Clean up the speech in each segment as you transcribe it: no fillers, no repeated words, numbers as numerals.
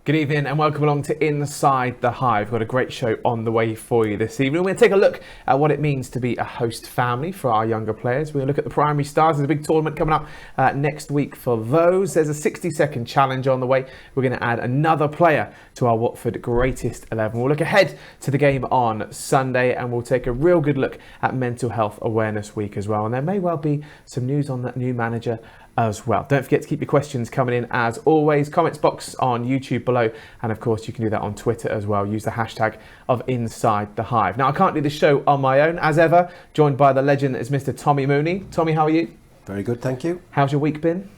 Good evening and welcome along to Inside The Hive. We've got a great show on the way for you this evening. We're going to take a look at what it means to be a host family for our younger players. We're going to look at the primary stars. There's a big tournament coming up next week for those. There's a 60-second challenge on the way. We're going to add another player to our Watford Greatest 11. We'll look ahead to the game on Sunday and we'll take a real good look at Mental Health Awareness Week as well. And there may well be some news on that new manager as well. Don't forget to keep your questions coming in as always. Comments box on YouTube below, and of course you can do that on Twitter as well. Use the hashtag of Inside The Hive. Now I can't do the show on my own, as ever, joined by the legend that is Mr. Tommy Mooney. Tommy, how are you? Very good, thank you. How's your week been?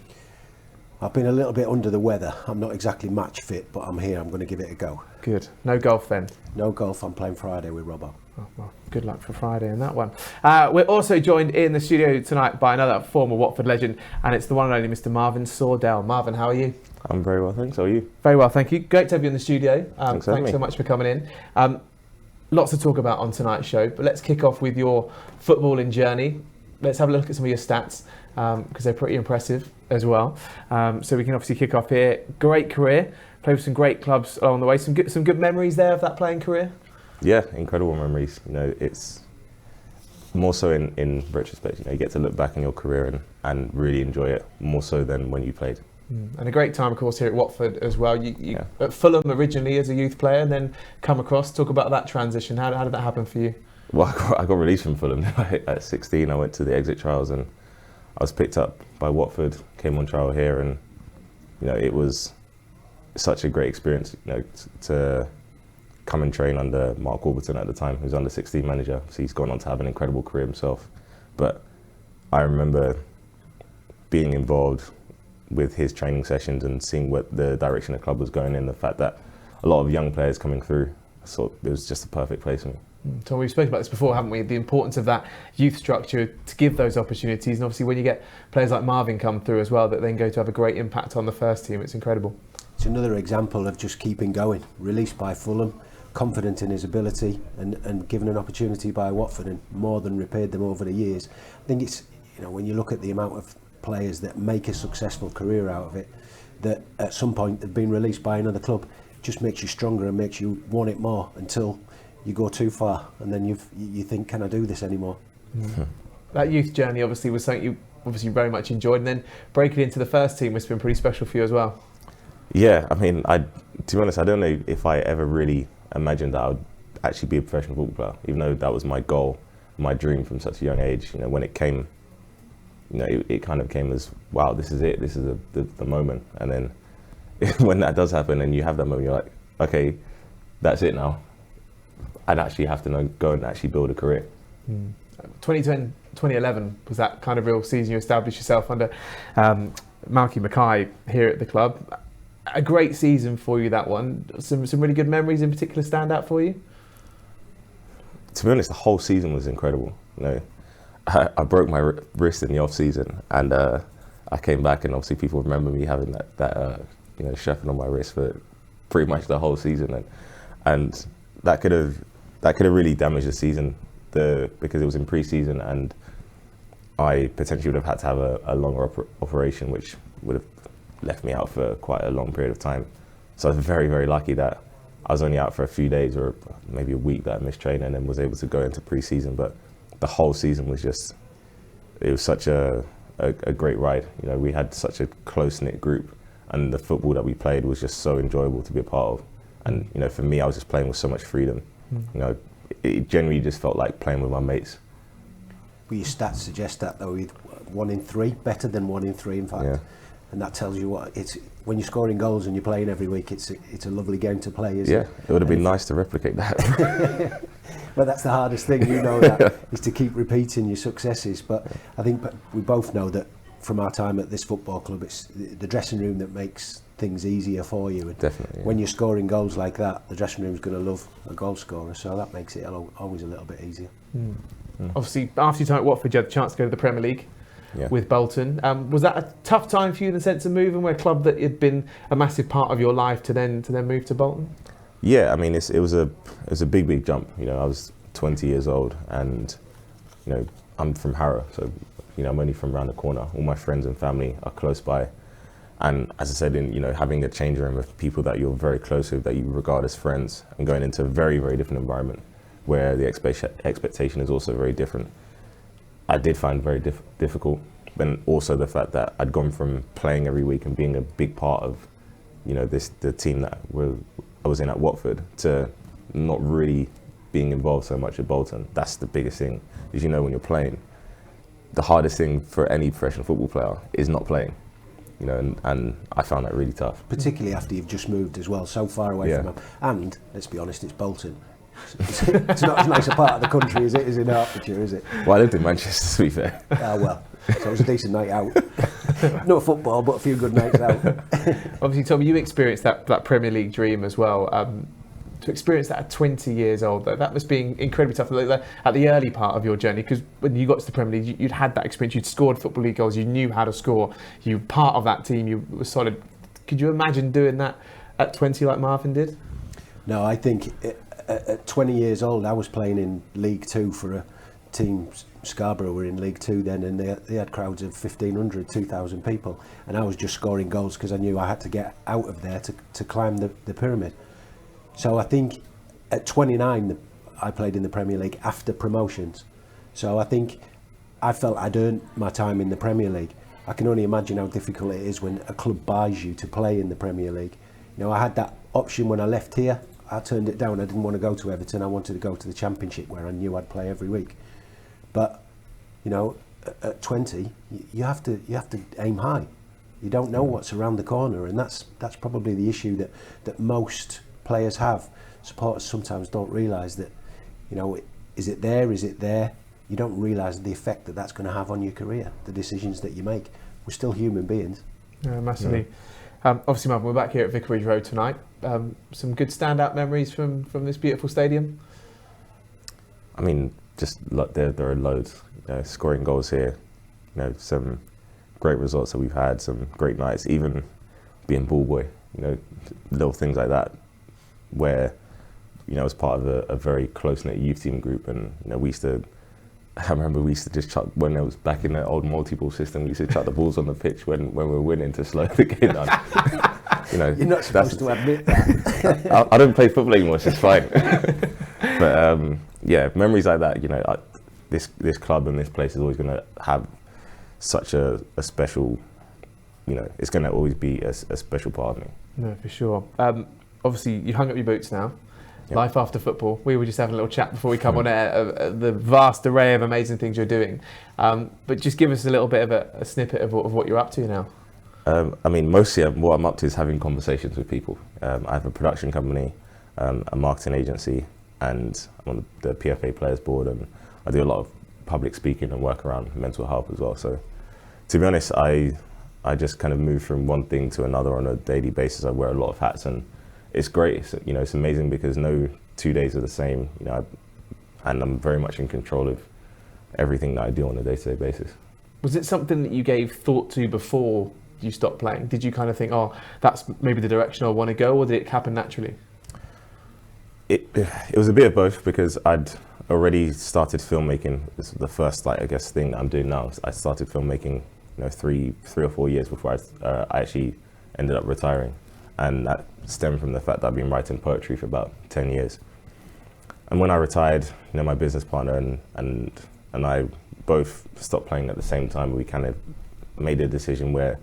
I've been a little bit under the weather. I'm not exactly match fit, but I'm here. I'm going to give it a go. Good. No golf then? No golf. I'm playing Friday with Robbo. Oh, well, good luck for Friday in that one. We're also joined in the studio tonight by another former Watford legend, and it's the one and only Mr. Marvin Sordell. Marvin, how are you? I'm very well, thanks. How are you? Very well, thank you. Great to have you in the studio. Thanks so much for coming in. Lots to talk about on tonight's show, but let's kick off with your footballing journey. Let's have a look at some of your stats, because they're pretty impressive as well. So we can obviously kick off here. Great career, played with some great clubs along the way. Some good memories there of that playing career? Yeah, incredible memories. You know, it's more so in retrospect. You know, you get to look back on your career and really enjoy it more so than when you played. And a great time, of course, here at Watford as well. You at Fulham originally as a youth player, and then come across. Talk about that transition. How did that happen for you? Well, I got released from Fulham at 16. I went to the exit trials and I was picked up by Watford. Came on trial here, and you know, it was such a great experience. You know, to come and train under Mark Warburton at the time, who was under 16 manager. So he's gone on to have an incredible career himself. But I remember being involved with his training sessions and seeing what the direction the club was going in, the fact that a lot of young players coming through, I thought it was just a perfect place for me. Tom, we've spoken about this before, haven't we? The importance of that youth structure to give those opportunities. And obviously when you get players like Marvin come through as well, that then go to have a great impact on the first team, it's incredible. It's another example of just keeping going. Released by Fulham, confident in his ability and given an opportunity by Watford, and more than repaid them over the years. I think it's, you know, when you look at the amount of players that make a successful career out of it, that at some point they've been released by another club, it just makes you stronger and makes you want it more until you go too far, and then you think, can I do this anymore? That youth journey obviously was something you obviously very much enjoyed, and then breaking into the first team has been pretty special for you as well. Yeah, I mean, to be honest, I don't know if I ever really imagined that I would actually be a professional football player, even though that was my goal, my dream from such a young age. You know, when it came, you know, it kind of came as, wow, this is it, this is the moment. And then when that does happen and you have that moment, you're like, okay, that's it now. I'd actually have to go and actually build a career. 2010, 2011 was that kind of real season you established yourself under Malky Mackay here at the club. A great season for you, that one. Some really good memories in particular stand out for you? To be honest, the whole season was incredible. You know, I broke my wrist in the off season, and I came back, and obviously people remember me having that you know, shrapnel on my wrist for pretty much the whole season, and that could have really damaged the season, because it was in pre-season, and I potentially would have had to have a longer operation, which would have left me out for quite a long period of time. So I was very, very lucky that I was only out for a few days or maybe a week that I missed training and was able to go into pre-season. But the whole season was just, it was such a great ride. You know, we had such a close-knit group, and the football that we played was just so enjoyable to be a part of. And, you know, for me, I was just playing with so much freedom. You know, it genuinely just felt like playing with my mates. Well, your stats suggest that, though, with 1 in 3, better than 1 in 3, in fact. Yeah. And that tells you what it's, when you're scoring goals and you're playing every week, it's a lovely game to play, isn't it? It would have been nice to replicate that. Well, that's the hardest thing, you know, that is to keep repeating your successes. But I think we both know that from our time at this football club, it's the dressing room that makes things easier for you. And definitely. Yeah. When you're scoring goals like that, the dressing room's going to love a goal scorer, so that makes it always a little bit easier. Obviously, after your time at Watford, you had the chance to go to the Premier League. With Bolton. Was that a tough time for you in the sense of moving, where a club that had been a massive part of your life to then move to Bolton? Yeah, I mean, it was a big jump. You know, I was 20 years old, and you know, I'm from Harrow, so you know, I'm only from around the corner. All my friends and family are close by, And as I said, in having a change room of people that you're very close with, that you regard as friends, and going into a very, very different environment where the expectation is also very different, I did find very difficult. And also the fact that I'd gone from playing every week and being a big part of, the team that I was in at Watford, to not really being involved so much at Bolton. That's the biggest thing, is when you're playing, the hardest thing for any professional football player is not playing. And I found that really tough. Particularly after you've just moved as well, so far away from them. And let's be honest, it's Bolton. It's not as nice a part of the country as it is in Hertfordshire, is it? Well, I lived in Manchester, to be fair. Ah, well, so it was a decent night out. Not football, but a few good nights out. Obviously, Tommy, you experienced that Premier League dream as well. To experience that at 20 years old, though, that must be incredibly tough at the early part of your journey, because when you got to the Premier League, you'd had that experience, you'd scored Football League goals, you knew how to score, you were part of that team, you were solid. Could you imagine doing that at 20 like Marvin did? No, I think at 20 years old, I was playing in League Two for a team. Scarborough were in League Two then, and they had crowds of 1,500, 2,000 people, and I was just scoring goals because I knew I had to get out of there to climb the pyramid. So I think at 29 I played in the Premier League after promotions. So I think I felt I'd earned my time in the Premier League. I can only imagine how difficult it is when a club buys you to play in the Premier League. I had that option when I left here. I turned it down. I didn't want to go to Everton. I wanted to go to the Championship, where I knew I'd play every week. But at 20, you have to aim high. You don't know what's around the corner, and that's probably the issue that most players have. Supporters sometimes don't realise that, is it there? Is it there? You don't realise the effect that's going to have on your career, the decisions that you make. We're still human beings. Yeah, massively. Yeah. Obviously, Marvin, we're back here at Vicarage Road tonight. Some good standout memories from this beautiful stadium? I mean, just there are loads. Scoring goals here, some great results that we've had, some great nights, even being ball boy, little things like that, where, as part of a very close-knit youth team group, and, I remember we used to just chuck, when it was back in the old multi-ball system, we used to chuck the balls on the pitch when we were winning to slow the game down. You're not supposed to admit that. I don't play football anymore, so it's fine. But memories like that, this club and this place is always going to have such a special, it's going to always be a special part of me. No, for sure. Obviously, you hung up your boots now. Yep. Life after football. We were just having a little chat before we come on air, the vast array of amazing things you're doing. But just give us a little bit of a snippet of what you're up to now. I mean, mostly what I'm up to is having conversations with people. I have a production company, a marketing agency, and I'm on the PFA Players Board, and I do a lot of public speaking and work around mental health as well. So, to be honest, I just kind of move from one thing to another on a daily basis. I wear a lot of hats, and it's great. It's amazing because no 2 days are the same. And I'm very much in control of everything that I do on a day-to-day basis. Was it something that you gave thought to before you stopped playing? Did you kind of think, oh, that's maybe the direction I want to go, or did it happen naturally? It was a bit of both, because I'd already started filmmaking. This is the first, thing that I'm doing now. I started filmmaking, 3 or 4 years before I actually ended up retiring, and that stemmed from the fact that I've been writing poetry for about 10 years. And when I retired, my business partner and I both stopped playing at the same time. We kind of made a decision where,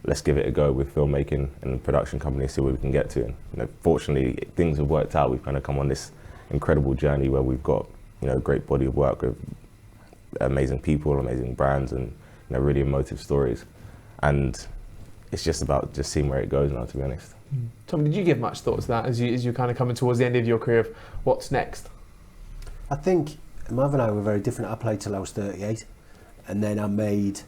let's give it a go with filmmaking and the production company, see where we can get to. And fortunately, things have worked out. We've kind of come on this incredible journey where we've got a great body of work with amazing people, amazing brands, and really emotive stories. And it's just about seeing where it goes now, to be honest. Tom, did you give much thought to that as you're kind of coming towards the end of your career of what's next? I think Marvin and I were very different. I played till I was 38, and then I made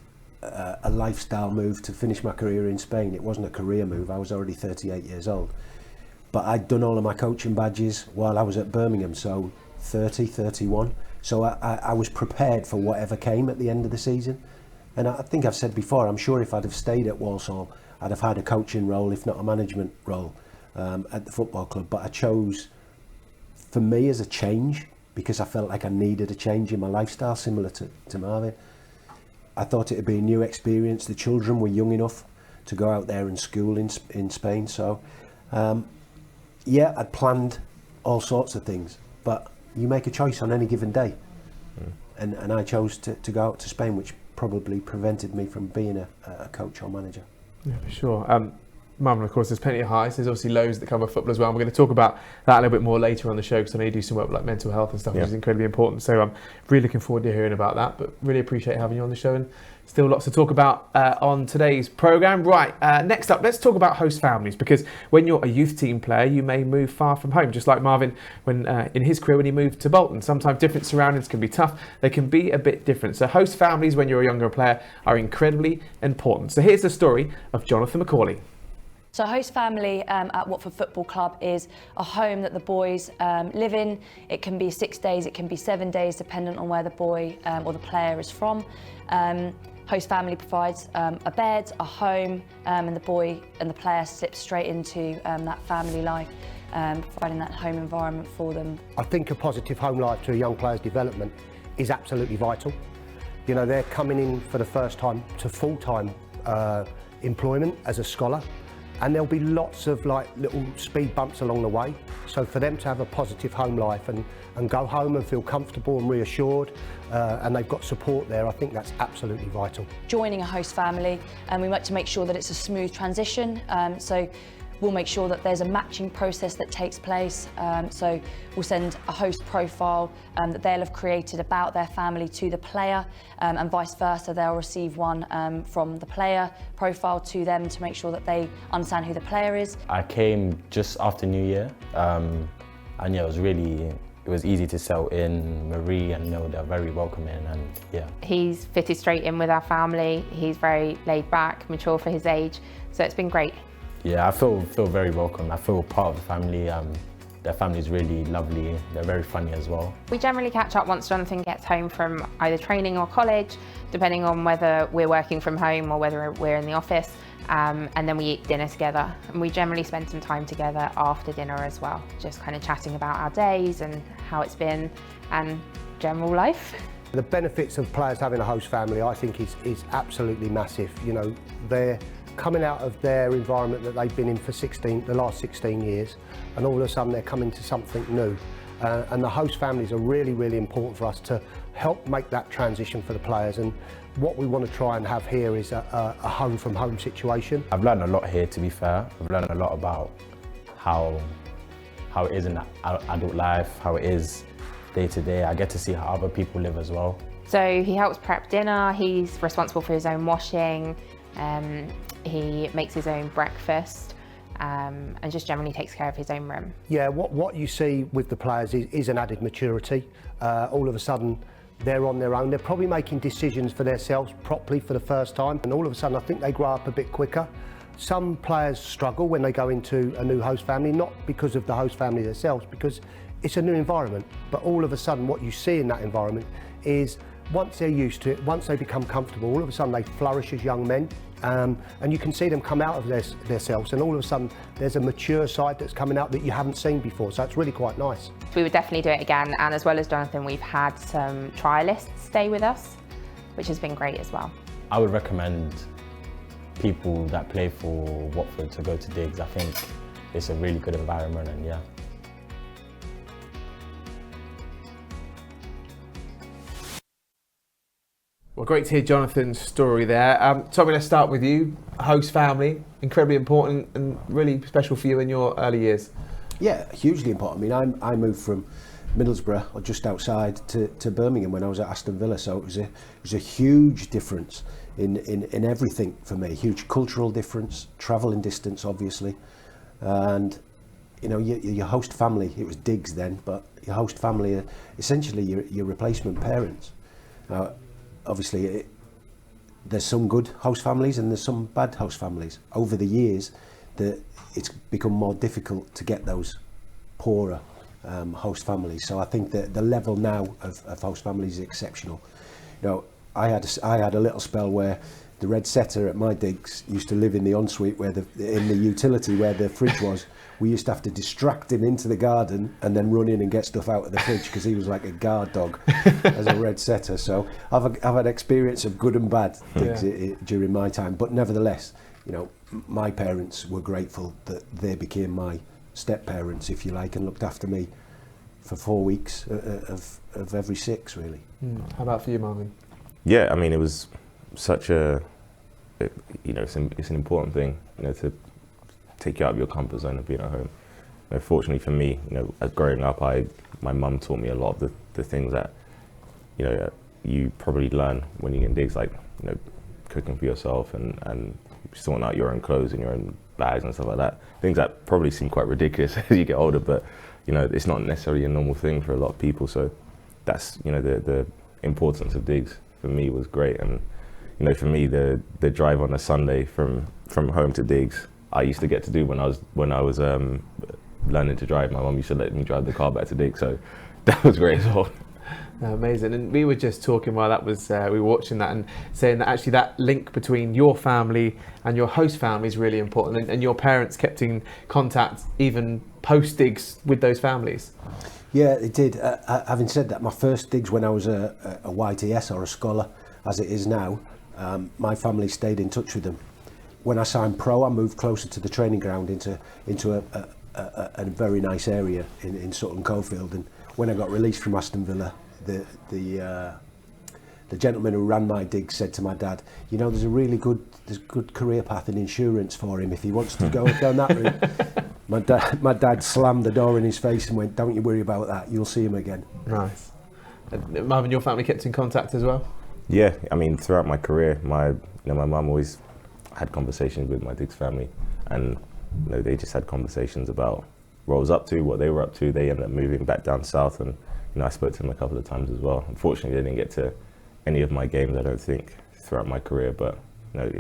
a lifestyle move to finish my career in Spain. It wasn't a career move. I was already 38 years old. But I'd done all of my coaching badges while I was at Birmingham, so 30, 31. So I was prepared for whatever came at the end of the season. And I think I've said before, I'm sure if I'd have stayed at Walsall, I'd have had a coaching role, if not a management role, at the football club. But I chose, for me, as a change, because I felt like I needed a change in my lifestyle, similar to Marvin. I thought it'd be a new experience. The children were young enough to go out there and school in Spain. So yeah, I'd planned all sorts of things, but you make a choice on any given day. And I chose to go out to Spain, which probably prevented me from being a coach or manager. Yeah, for sure. Marvin, of course, there's plenty of highs. There's obviously lows that come with football as well. And we're going to talk about that a little bit more later on the show, because I know you do some work with like mental health and stuff, which is incredibly important. So I'm really looking forward to hearing about that. But really appreciate having you on the show, and still lots to talk about on today's programme. Right, next up, let's talk about host families, because when you're a youth team player, you may move far from home, just like Marvin when in his career when he moved to Bolton. Sometimes different surroundings can be tough. They can be a bit different. So host families when you're a younger player are incredibly important. So here's the story of Jonathan McCauley. So a host family at Watford Football Club is a home that the boys live in. It can be 6 days, it can be 7 days, dependent on where the boy or the player is from. Host family provides a bed, a home, and the boy and the player slips straight into that family life, providing that home environment for them. I think a positive home life to a young player's development is absolutely vital. You know, they're coming in for the first time to full-time employment as a scholar. And there'll be lots of like little speed bumps along the way. So for them to have a positive home life and go home and feel comfortable and reassured, and they've got support there, I think that's absolutely vital. Joining a host family, and we like to make sure that it's a smooth transition. So we'll make sure that there's a matching process that takes place. So we'll send a host profile that they'll have created about their family to the player, and vice versa. They'll receive one from the player profile to them to make sure that they understand who the player is. I came just after New Year, and yeah, it was easy to settle in. Marie and Neil, they're very welcoming, and yeah. He's fitted straight in with our family. He's very laid back, mature for his age, so it's been great. Yeah, I feel very welcome. I feel part of the family. Their family is really lovely. They're very funny as well. We generally catch up once Jonathan gets home from either training or college, depending on whether we're working from home or whether we're in the office, and then we eat dinner together. And we generally spend some time together after dinner as well, just kind of chatting about our days and how it's been and general life. The benefits of players having a host family, I think, is absolutely massive. You know, they're coming out of their environment that they've been in for the last 16 years, and all of a sudden they're coming to something new. And the host families are really, really important for us to help make that transition for the players. And what we want to try and have here is a home from home situation. I've learned a lot here, to be fair. I've learned a lot about how it is in adult life, how it is day to day. I get to see how other people live as well. So he helps prep dinner, he's responsible for his own washing, he makes his own breakfast, and just generally takes care of his own room. Yeah, what you see with the players is an added maturity. All of a sudden they're on their own. They're probably making decisions for themselves properly for the first time, and all of a sudden I think they grow up a bit quicker. Some players struggle when they go into a new host family, not because of the host family themselves, because it's a new environment. But all of a sudden what you see in that environment is once they're used to it, once they become comfortable, all of a sudden they flourish as young men. And you can see them come out of themselves, and all of a sudden there's a mature side that's coming out that you haven't seen before, so it's really quite nice. We would definitely do it again, and as well as Jonathan, we've had some trialists stay with us, which has been great as well. I would recommend people that play for Watford to go to Diggs. I think it's a really good environment, and yeah. Well, great to hear Jonathan's story there. Tommy, let's start with you. Host family, incredibly important and really special for you in your early years. Yeah, hugely important. I mean, I moved from Middlesbrough, or just outside, to Birmingham when I was at Aston Villa, so it was a huge difference in everything for me. Huge cultural difference, travelling distance, obviously, and you know, your host family. It was Diggs then, but your host family are essentially your replacement parents. Obviously, there's some good host families and there's some bad host families. Over the years, it's become more difficult to get those poorer host families. So I think that the level now of host families is exceptional. You know, I had a little spell where the red setter at my digs used to live in the ensuite in the utility where the fridge was. We used to have to distract him into the garden and then run in and get stuff out of the fridge because he was like a guard dog as a red setter. So I've had experience of good and bad digs during my time, but nevertheless, you know, my parents were grateful that they became my step-parents, if you like, and looked after me for 4 weeks of every 6, really. How about for you, Marvin? Yeah, I mean, it was such you know, it's an important thing, you know, to take you out of your comfort zone of being at home. You know, fortunately for me, you know, as growing up, my mum taught me a lot of the things that, you know, you probably learn when you're in digs, like, you know, cooking for yourself and sorting out your own clothes and your own bags and stuff like that. Things that probably seem quite ridiculous as you get older, but, you know, it's not necessarily a normal thing for a lot of people. So that's, you know, the importance of digs for me was great. And, you know, for me, the drive on a Sunday from home to digs, I used to get to do when I was learning to drive. My mum used to let me drive the car back to digs, so that was great as well. Amazing. And we were just talking while that was we were watching that and saying that actually that link between your family and your host family is really important, and your parents kept in contact even post digs with those families. Yeah, it did. Having said that, my first digs when I was a YTS or a scholar, as it is now, my family stayed in touch with them. When I signed pro, I moved closer to the training ground into a very nice area in Sutton Coldfield, and when I got released from Aston Villa, the gentleman who ran my dig said to my dad, you know, there's a good career path in insurance for him if he wants to go down that route. My dad slammed the door in his face and went, don't you worry about that, you'll see him again. Nice. Marvin, your family kept in contact as well? Yeah, I mean, throughout my career, my mum always had conversations with my digs family, and, you know, they just had conversations about what I was up to, what they were up to. They ended up moving back down south, and, you know, I spoke to them a couple of times as well. Unfortunately, they didn't get to any of my games, I don't think, throughout my career, but, you know,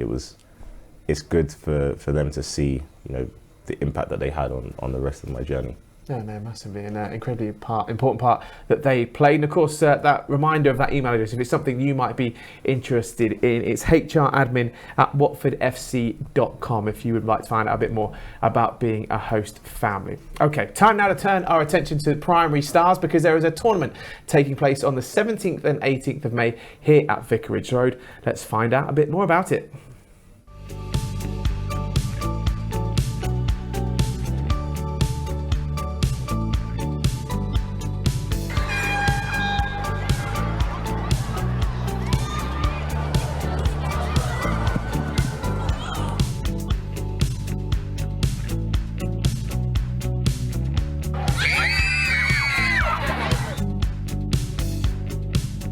it's good for them to see, you know, the impact that they had on the rest of my journey. Yeah, no, massively, and incredibly important part that they played. And of course, that reminder of that email address, if it's something you might be interested in, it's hradmin@watfordfc.com if you would like to find out a bit more about being a host family. Okay, time now to turn our attention to primary stars, because there is a tournament taking place on the 17th and 18th of May here at Vicarage Road. Let's find out a bit more about it.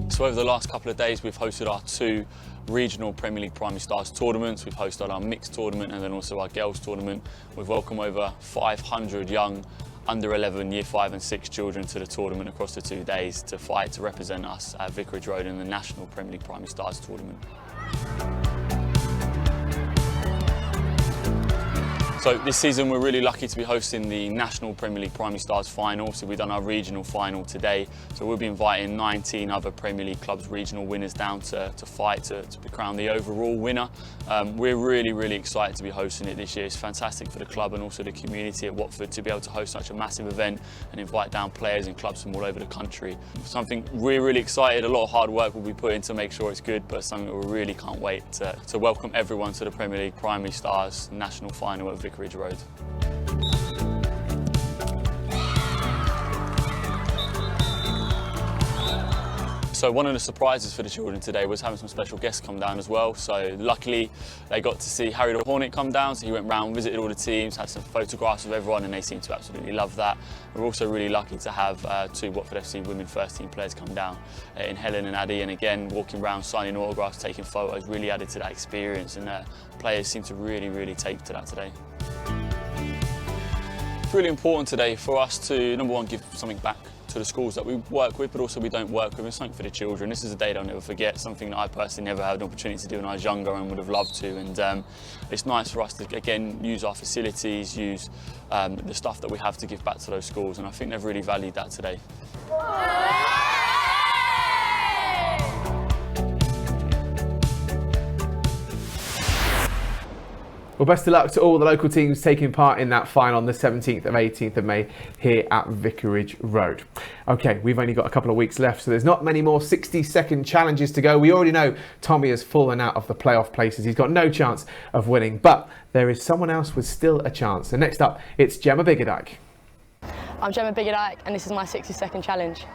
So over the last couple of days, we've hosted our 2 regional Premier League Primary Stars tournaments. We've hosted our mixed tournament and then also our girls tournament. We've welcomed over 500 young under 11 year 5 and 6 children to the tournament across the 2 days to fight to represent us at Vicarage Road in the National Premier League Primary Stars tournament. So this season we're really lucky to be hosting the National Premier League Primary Stars final. So we've done our regional final today. So we'll be inviting 19 other Premier League clubs regional winners down to fight to be crowned the overall winner. We're really excited to be hosting it this year. It's fantastic for the club and also the community at Watford to be able to host such a massive event and invite down players and clubs from all over the country. Something we're really excited, a lot of hard work will be put in to make sure it's good, but something that we really can't wait to welcome everyone to the Premier League Primary Stars National Final at Vicarage Road. So one of the surprises for the children today was having some special guests come down as well. So luckily they got to see Harry the Hornet come down, so he went round, visited all the teams, had some photographs of everyone, and they seemed to absolutely love that. We're also really lucky to have 2 Watford FC women first team players come down in Helen and Addie, and again walking around, signing autographs, taking photos, really added to that experience, and players seem to really take to that today. It's really important today for us to, number one, give something back to the schools that we work with, but also we don't work with. It's something for the children. This is a day they'll never forget, something that I personally never had an opportunity to do when I was younger and would have loved to. And it's nice for us to, again, use our facilities, use the stuff that we have to give back to those schools, and I think they've really valued that today. Well, best of luck to all the local teams taking part in that final on the 17th and 18th of May here at Vicarage Road. Okay, we've only got a couple of weeks left, so there's not many more 60-second challenges to go. We already know Tommy has fallen out of the playoff places. He's got no chance of winning, but there is someone else with still a chance. So next up, it's Gemma Biggadike. I'm Gemma Biggadike, and this is my 60-second challenge.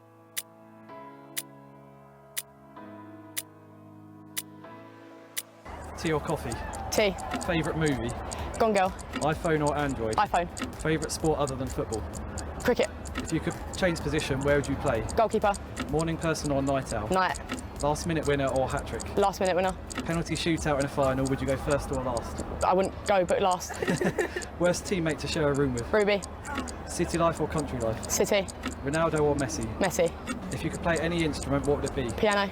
Tea or coffee? Tea. Favourite movie? Golden Girl. iPhone or Android? iPhone. Favourite sport other than football? Cricket. If you could change position, where would you play? Goalkeeper. Morning person or night owl? Night. Last minute winner or hat trick? Last minute winner. Penalty shootout in a final, would you go first or last? I wouldn't go, but last. Worst teammate to share a room with? Ruby. City life or country life? City. Ronaldo or Messi? Messi. If you could play any instrument, what would it be? Piano.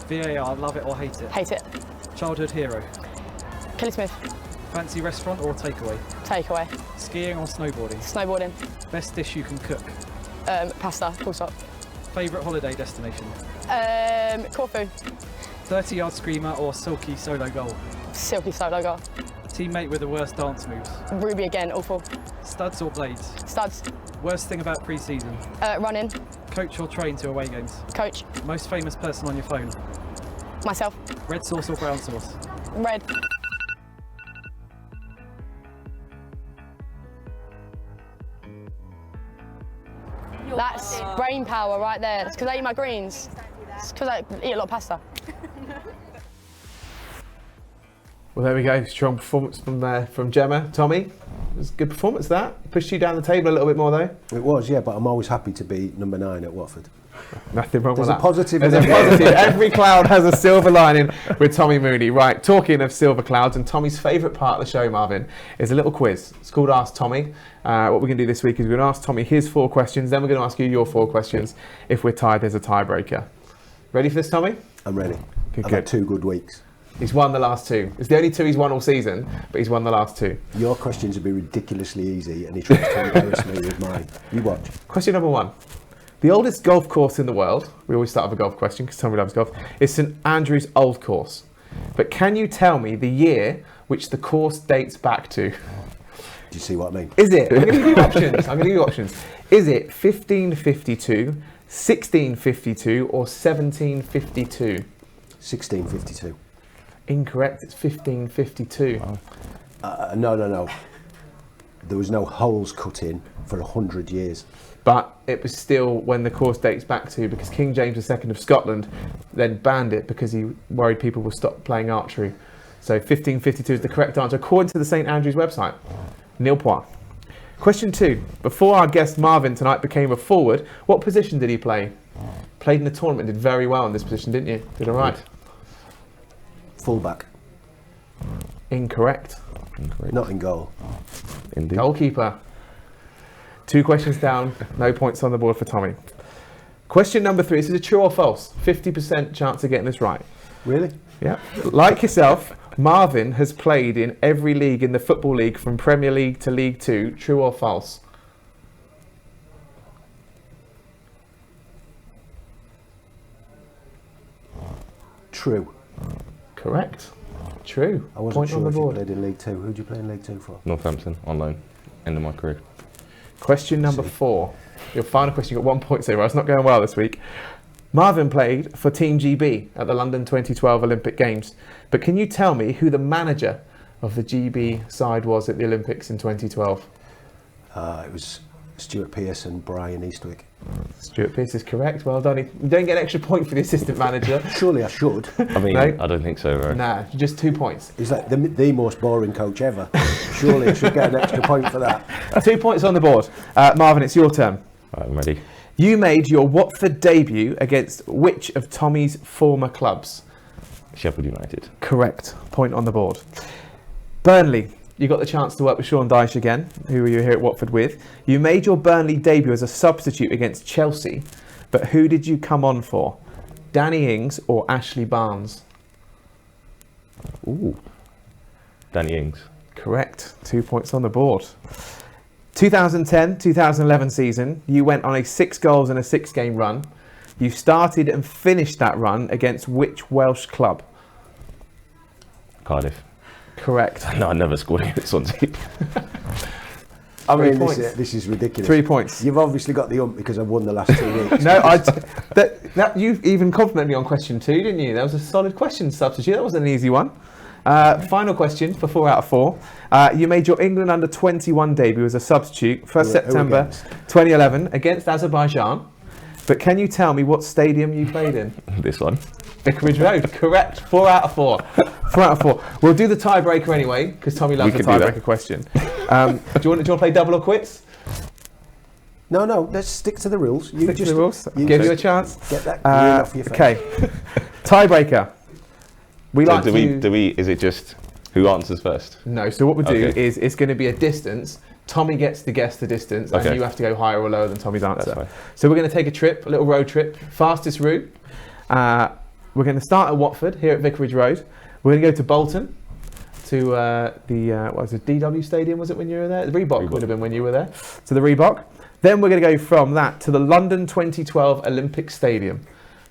VAR, love it or hate it? Hate it. Childhood hero? Kelly Smith. Fancy restaurant or takeaway? Takeaway. Skiing or snowboarding? Snowboarding. Best dish you can cook? Pasta. Full stop. Favourite holiday destination? Corfu. 30-yard screamer or silky solo goal? Silky solo goal. Teammate with the worst dance moves? Ruby again, awful. Studs or blades? Studs. Worst thing about pre-season? Running. Coach or train to away games? Coach. Most famous person on your phone? Myself. Red sauce or brown sauce? Red. That's brain power right there. It's because I eat my greens. It's because I eat a lot of pasta. Well, there we go. Strong performance from Gemma. Tommy, it was a good performance that. Pushed you down the table a little bit more though. It was, yeah, but I'm always happy to be number 9 at Watford. Nothing wrong with that. There's There's a positive. Every cloud has a silver lining with Tommy Mooney. Right, talking of silver clouds, and Tommy's favourite part of the show, Marvin, is a little quiz. It's called Ask Tommy. What we're going to do this week is we're going to ask Tommy his 4 questions, then we're going to ask you your 4 questions. If we're tied, there's a tiebreaker. Ready for this, Tommy? I'm ready. Good, I've had 2 good weeks. He's won the last 2. It's the only 2 he's won all season, but he's won the last 2. Your questions would be ridiculously easy, and he tries to embarrass me with mine. You watch. Question number 1. The oldest golf course in the world, we always start with a golf question because Tommy loves golf, is St Andrew's Old Course. But can you tell me the year which the course dates back to? Do you see what I mean? Is it? I'm going to give you options. Is it 1552, 1652 or 1752? 1652. Incorrect, it's 1552. No. There was no holes cut in for 100 years. But it was still when the course dates back to, because King James II of Scotland then banned it because he worried people would stop playing archery. So 1552 is the correct answer according to the St Andrews website. Nil point. Question 2. Before our guest Marvin tonight became a forward, what position did he play? Played in the tournament, did very well in this position, didn't you? Did all right. Fullback. Incorrect. Not in goal. Indeed. Goalkeeper. 2 questions down, no points on the board for Tommy. Question number 3, this is a true or false. 50% chance of getting this right. Really? Yeah. Like yourself, Marvin has played in every league in the Football League from Premier League to League 2. True or false? True. Correct. True. I wasn't Point sure on the if you board. played in League 2. Who did you play in League 2 for? Northampton, on loan. End of my career. Question number 4. Your final question, you got 1 point, so it's not going well this week. Marvin played for Team GB at the London 2012 Olympic Games. But can you tell me who the manager of the GB side was at the Olympics in 2012? It was Stuart Pearce and Brian Eastwick. Stuart Pearce is correct. Well done. You don't get an extra point for the assistant manager. Surely I should. I mean, No. I don't think so, right? Nah, just 2 points. He's like the most boring coach ever. Surely I should get an extra point for that. 2 points on the board. Marvin, it's your turn. Right, I'm ready. You made your Watford debut against which of Tommy's former clubs? Sheffield United. Correct. Point on the board. Burnley. You got the chance to work with Sean Dyche again, who were you here at Watford with. You made your Burnley debut as a substitute against Chelsea, but who did you come on for? Danny Ings or Ashley Barnes? Ooh. Danny Ings. Correct. 2 points on the board. 2010-2011 season, you went on a 6 goals and a 6-game run. You started and finished that run against which Welsh club? Cardiff. Correct. No, I never scored against Swansea. I mean, points. this is ridiculous. 3 points. You've obviously got the ump because I've won the last 2 weeks. No, that you even complimented me on question 2, didn't you? That was a solid question substitute. That wasn't an easy one. Final question for 4 out of 4. You made your England under-21 debut as a substitute 1st September 2011 against Azerbaijan. But can you tell me what stadium you played in? This one. Vicarage Road. Correct. 4 out of 4. 4 out of 4. We'll do the tiebreaker anyway, because Tommy loves the tiebreaker question. Do you want to play double or quits? No, let's stick to the rules. Stick to the rules. Give you a chance. Get that green off your face. Okay. Tiebreaker. Is it just who answers first? No, so what we'll do is it's going to be a distance. Tommy gets to guess the distance, and you have to go higher or lower than Tommy's answer. So we're going to take a trip, a little road trip, fastest route. We're going to start at Watford, here at Vicarage Road. We're going to go to Bolton, to what was it, DW Stadium, was it when you were there? The Reebok would have been when you were there. To the Reebok. Then we're going to go from that to the London 2012 Olympic Stadium.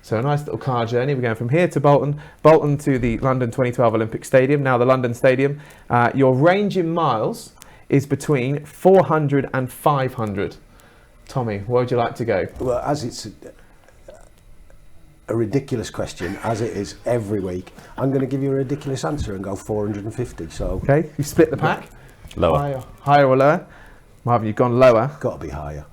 So a nice little car journey. We're going from here to Bolton, Bolton to the London 2012 Olympic Stadium, now the London Stadium. Your range in miles is between 400 and 500. Tommy, where would you like to go? Well, as it's a ridiculous question, as it is every week, I'm going to give you a ridiculous answer and go 450. So okay, you split the pack. Lower. Higher or lower? Marvin, you've gone lower. Got to be higher.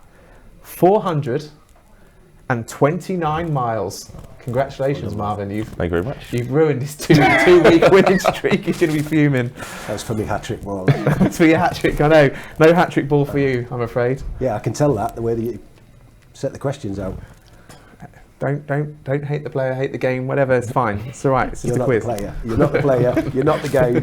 429 miles. Congratulations, Marvin. Thank you very much. You've ruined this two-week winning streak. You should be fuming. That's for me hat-trick ball. That's for your hat-trick, I know. No hat-trick ball for you, I'm afraid. Yeah, I can tell that, the way that you set the questions out. Don't hate the player, hate the game, whatever, it's fine. It's all right, it's just a quiz. You're not the player, you're not the game.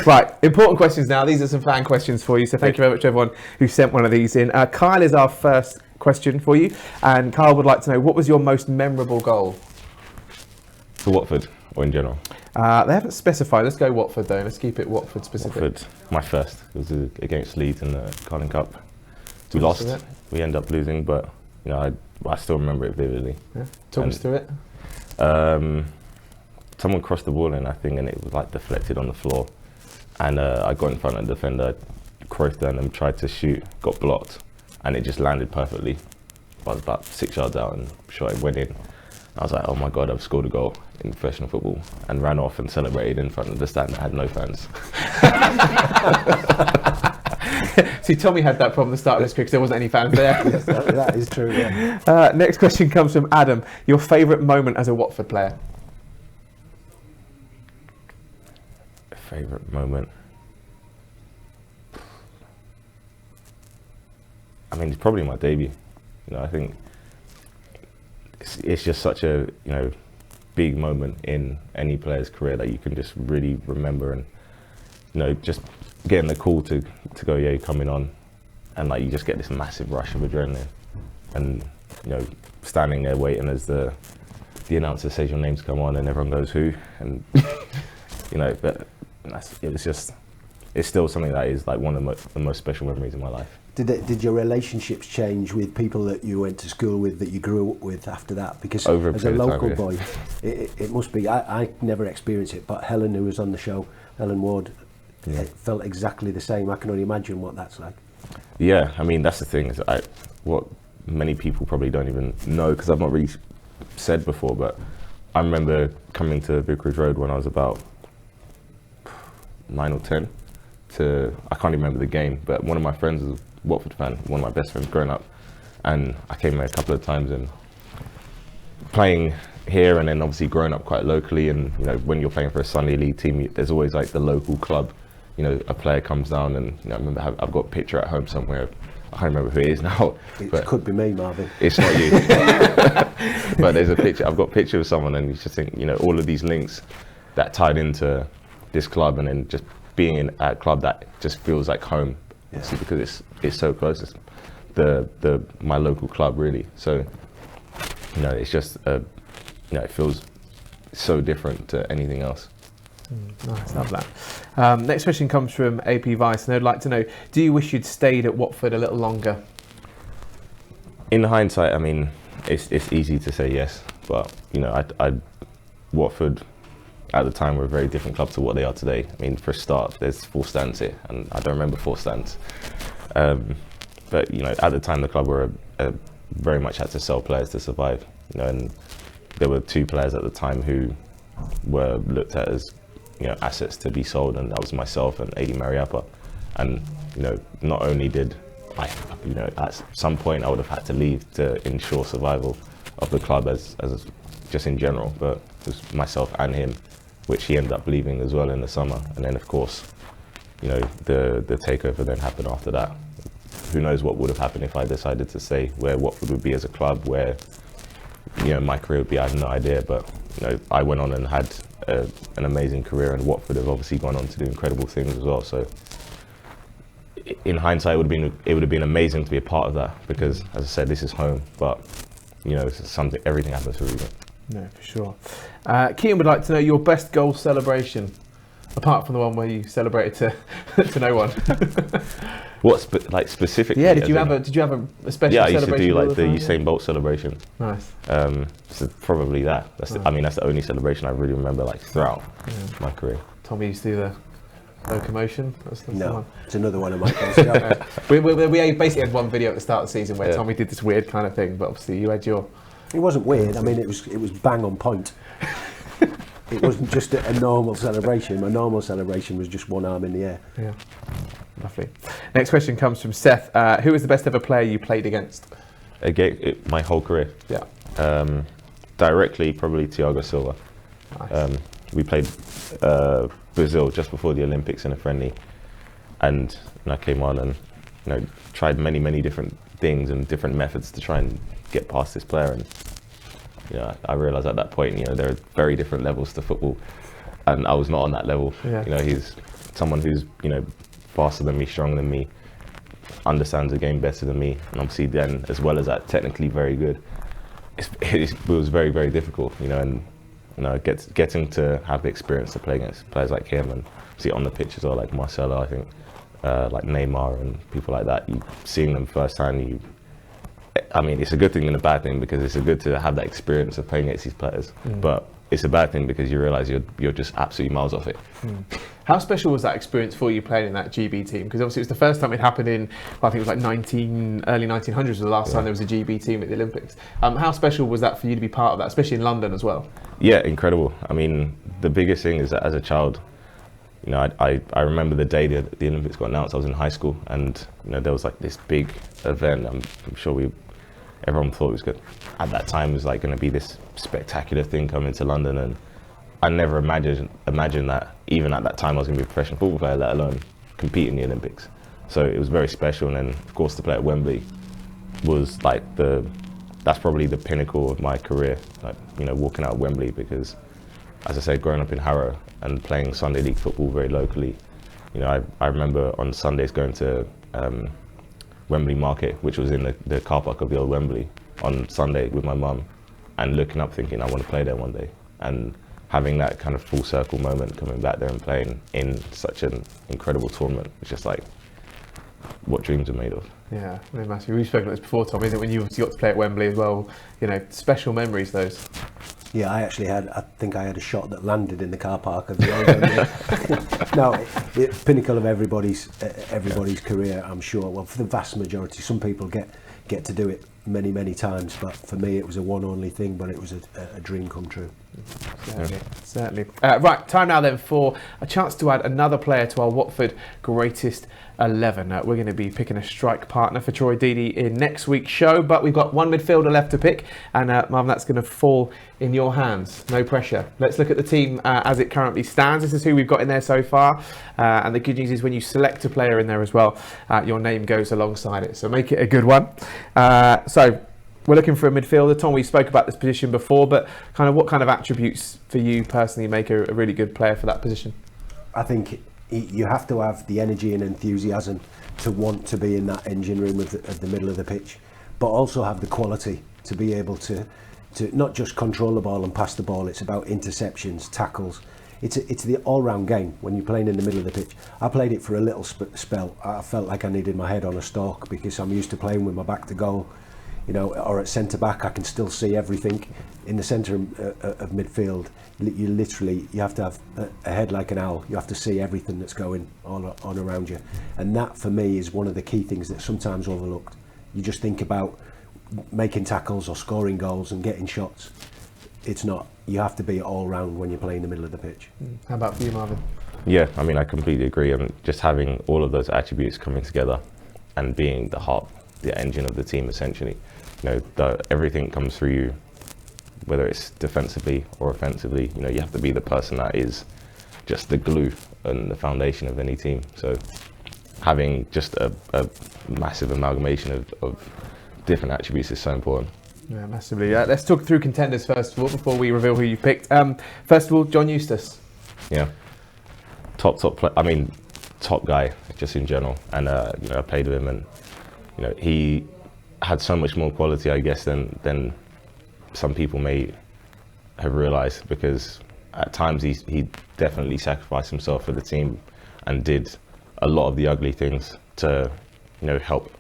Right, important questions now. These are some fan questions for you, so thank you very much to everyone who sent one of these in. Kyle is our first question for you, and Kyle would like to know, what was your most memorable goal? For Watford, or in general? They haven't specified. Let's go Watford though. Let's keep it Watford specific. Watford, my first. It was against Leeds in the Carling Cup. We lost. We ended up losing, but you know, I still remember it vividly. Yeah. Talk us through it. Someone crossed the ball in, I think, and it was like deflected on the floor. And I got in front of the defender, crossed down and tried to shoot, got blocked, and it just landed perfectly. I was about 6 yards out and shot it, went in. I was like, oh my God, I've scored a goal in professional football, and ran off and celebrated in front of the stand that had no fans. See, Tommy had that problem at the start of this because there wasn't any fans there. Yes, that is true, yeah. Next question comes from Adam. Your favourite moment as a Watford player? Favourite moment? I mean, it's probably my debut. You know, I think it's just such a, you know, big moment in any player's career that you can just really remember, and you know, just getting the call to go, yeah, you're coming on, and like you just get this massive rush of adrenaline, and you know, standing there waiting as the announcer says your name's come on and everyone goes who, and you know, but it's still something that is like one of the most special memories in my life. Did your relationships change with people that you went to school with, that you grew up with after that? Because as a local boy, it must be, I never experienced it, but Helen, who was on the show, Helen Ward, it felt exactly the same. I can only imagine what that's like. Yeah, I mean, that's the thing, is what many people probably don't even know, because I've not really said before, but I remember coming to Vicarage Road when I was about 9 or 10 I can't even remember the game, but one of my friends was a Watford fan, one of my best friends growing up, and I came there a couple of times, and playing here, and then obviously growing up quite locally, and you know, when you're playing for a Sunday League team, there's always like the local club, you know, a player comes down, and you know, I remember I've got a picture at home somewhere, I can't remember who it is now. It could be me, Marvin. It's not you. But there's a picture, I've got a picture of someone, and you just think, you know, all of these links that tied into this club, and then just being in a club that just feels like home, because it's so close. It's my local club, really. So, you know, it's just you know, it feels so different to anything else. Nice, love that. Next question comes from AP Vice, and I'd like to know, do you wish you'd stayed at Watford a little longer? In hindsight, I mean, it's easy to say yes, but you know, Watford, at the time were a very different club to what they are today. I mean, for a start, there's 4 stands here, and I don't remember 4 stands. But you know, at the time, the club were very much had to sell players to survive. You know, and there were 2 players at the time who were looked at as, you know, assets to be sold, and that was myself and Adi Mariappa. And you know, not only did I, you know, at some point I would have had to leave to ensure survival of the club as just in general, but it was myself and him, which he ended up leaving as well in the summer. And then of course, you know, the takeover then happened after that. Who knows what would have happened if I decided to stay, where Watford would be as a club, where, you know, my career would be, I have no idea. But you know, I went on and had an amazing career, and Watford have obviously gone on to do incredible things as well. So in hindsight, it would have been amazing to be a part of that, because as I said, this is home. But you know, it's something, everything happens for a reason. No, for sure. Kean would like to know your best goal celebration, apart from the one where you celebrated to no one. What like specifically? Yeah, did you have a special celebration? Yeah, I used to do like the Usain Bolt celebration. Nice. So probably that. I mean, that's the only celebration I really remember like throughout my career. Tommy used to do the locomotion. That's the one. It's another one of my goals. We basically had one video at the start of the season where Tommy did this weird kind of thing, but obviously you had your... It wasn't weird. I mean, it was bang on point. It wasn't just a normal celebration. My normal celebration was just one arm in the air. Yeah, lovely. Next question comes from Seth. Who was the best ever player you played against? Again, my whole career. Yeah. Directly, probably Thiago Silva. Nice. We played Brazil just before the Olympics in a friendly, and I came on and, you know, tried many different things and different methods to try and get past this player. And you know, I realised at that point, you know, there are very different levels to football, and I was not on that level. Yeah. You know, he's someone who's, you know, faster than me, stronger than me, understands the game better than me, and obviously then, as well as that, technically very good. It was very difficult, you know, and you know, getting to have the experience to play against players like him, and see on the pitch as well, like Marcelo, I think, like Neymar and people like that. Seeing them firsthand, I mean, it's a good thing and a bad thing, because it's good to have that experience of playing against these players, but it's a bad thing because you realise you're just absolutely miles off it. How special was that experience for you playing in that GB team? Because obviously it was the first time it happened in, well, I think it was like early 1900s was the last time there was a GB team at the Olympics. How special was that for you to be part of that, especially in London as well? Yeah, incredible. I mean, the biggest thing is that as a child, you know, I remember the day that the Olympics got announced. I was in high school, and you know, there was like this big event. I'm sure everyone thought it was good. At that time, it was like going to be this spectacular thing coming to London, and I never imagined that even at that time I was going to be a professional football player, let alone compete in the Olympics. So it was very special, and then of course to play at Wembley was like that's probably the pinnacle of my career. Like, you know, walking out of Wembley, because as I said, growing up in Harrow and playing Sunday League football very locally, you know, I remember on Sundays going to Wembley Market, which was in the car park of the old Wembley, on Sunday with my mum, and looking up thinking I want to play there one day, and having that kind of full circle moment, coming back there and playing in such an incredible tournament. It's just like what dreams are made of. Yeah, really massive. We've spoken about this before, Tom, isn't it? When you got to play at Wembley as well, you know, special memories those. Yeah, I think I had a shot that landed in the car park of the old Wembley. No, the pinnacle of everybody's career, I'm sure. Well, for the vast majority, some people get to do it many times, but for me it was a one only thing, but it was a dream come true. Certainly. Right, time now then for a chance to add another player to our Watford Greatest 11. We're going to be picking a strike partner for Troy Deeney in next week's show, but we've got one midfielder left to pick, and Marvin, that's going to fall in your hands. No pressure. Let's look at the team as it currently stands. This is who we've got in there so far, and the good news is when you select a player in there as well, your name goes alongside it, so make it a good one. So we're looking for a midfielder. Tom, we spoke about this position before, but kind of what kind of attributes for you personally make a really good player for that position? I think you have to have the energy and enthusiasm to want to be in that engine room of the middle of the pitch, but also have the quality to be able to not just control the ball and pass the ball. It's about interceptions, tackles. It's the all-round game when you're playing in the middle of the pitch. I played it for a little spell. I felt like I needed my head on a stalk because I'm used to playing with my back to goal. you know, or at centre back, I can still see everything. In the centre of midfield, you have to have a head like an owl. You have to see everything that's going on around you, and that for me is one of the key things that's sometimes overlooked. You just think about making tackles or scoring goals and getting shots. It's not. You have to be all round when you're playing the middle of the pitch. How about for you, Marvin? Yeah, I mean, I completely agree. I mean, just having all of those attributes coming together and being the heart, the engine of the team, essentially. You know, everything comes through you, whether it's defensively or offensively. You know, you have to be the person that is just the glue and the foundation of any team. So having just a massive amalgamation of different attributes is so important. Yeah, massively. Let's talk through contenders first of all before we reveal who you picked. First of all, John Eustace. Yeah, top guy just in general. And you know, I played with him, and you know, he had so much more quality, I guess, than some people may have realised, because at times he definitely sacrificed himself for the team and did a lot of the ugly things to, you know, help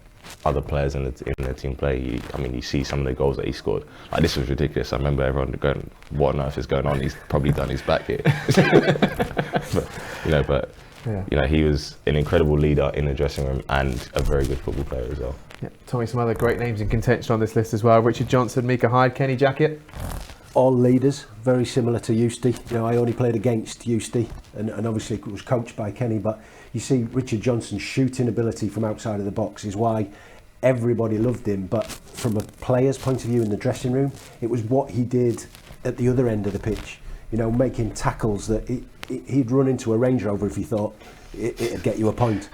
other players in the team play. I mean, you see some of the goals that he scored. Like, this was ridiculous. I remember everyone going, "What on earth is going on? He's probably done his back here." You know, he was an incredible leader in the dressing room and a very good football player as well. Yeah, Tommy, some other great names in contention on this list as well. Richard Johnson, Micah Hyde, Kenny Jackett. All leaders, very similar to Eustace. You know, I only played against Eustace and obviously was coached by Kenny, but you see Richard Johnson's shooting ability from outside of the box is why everybody loved him. But from a player's point of view in the dressing room, it was what he did at the other end of the pitch. You know, making tackles that he'd run into a Range Rover if he thought it'd get you a point.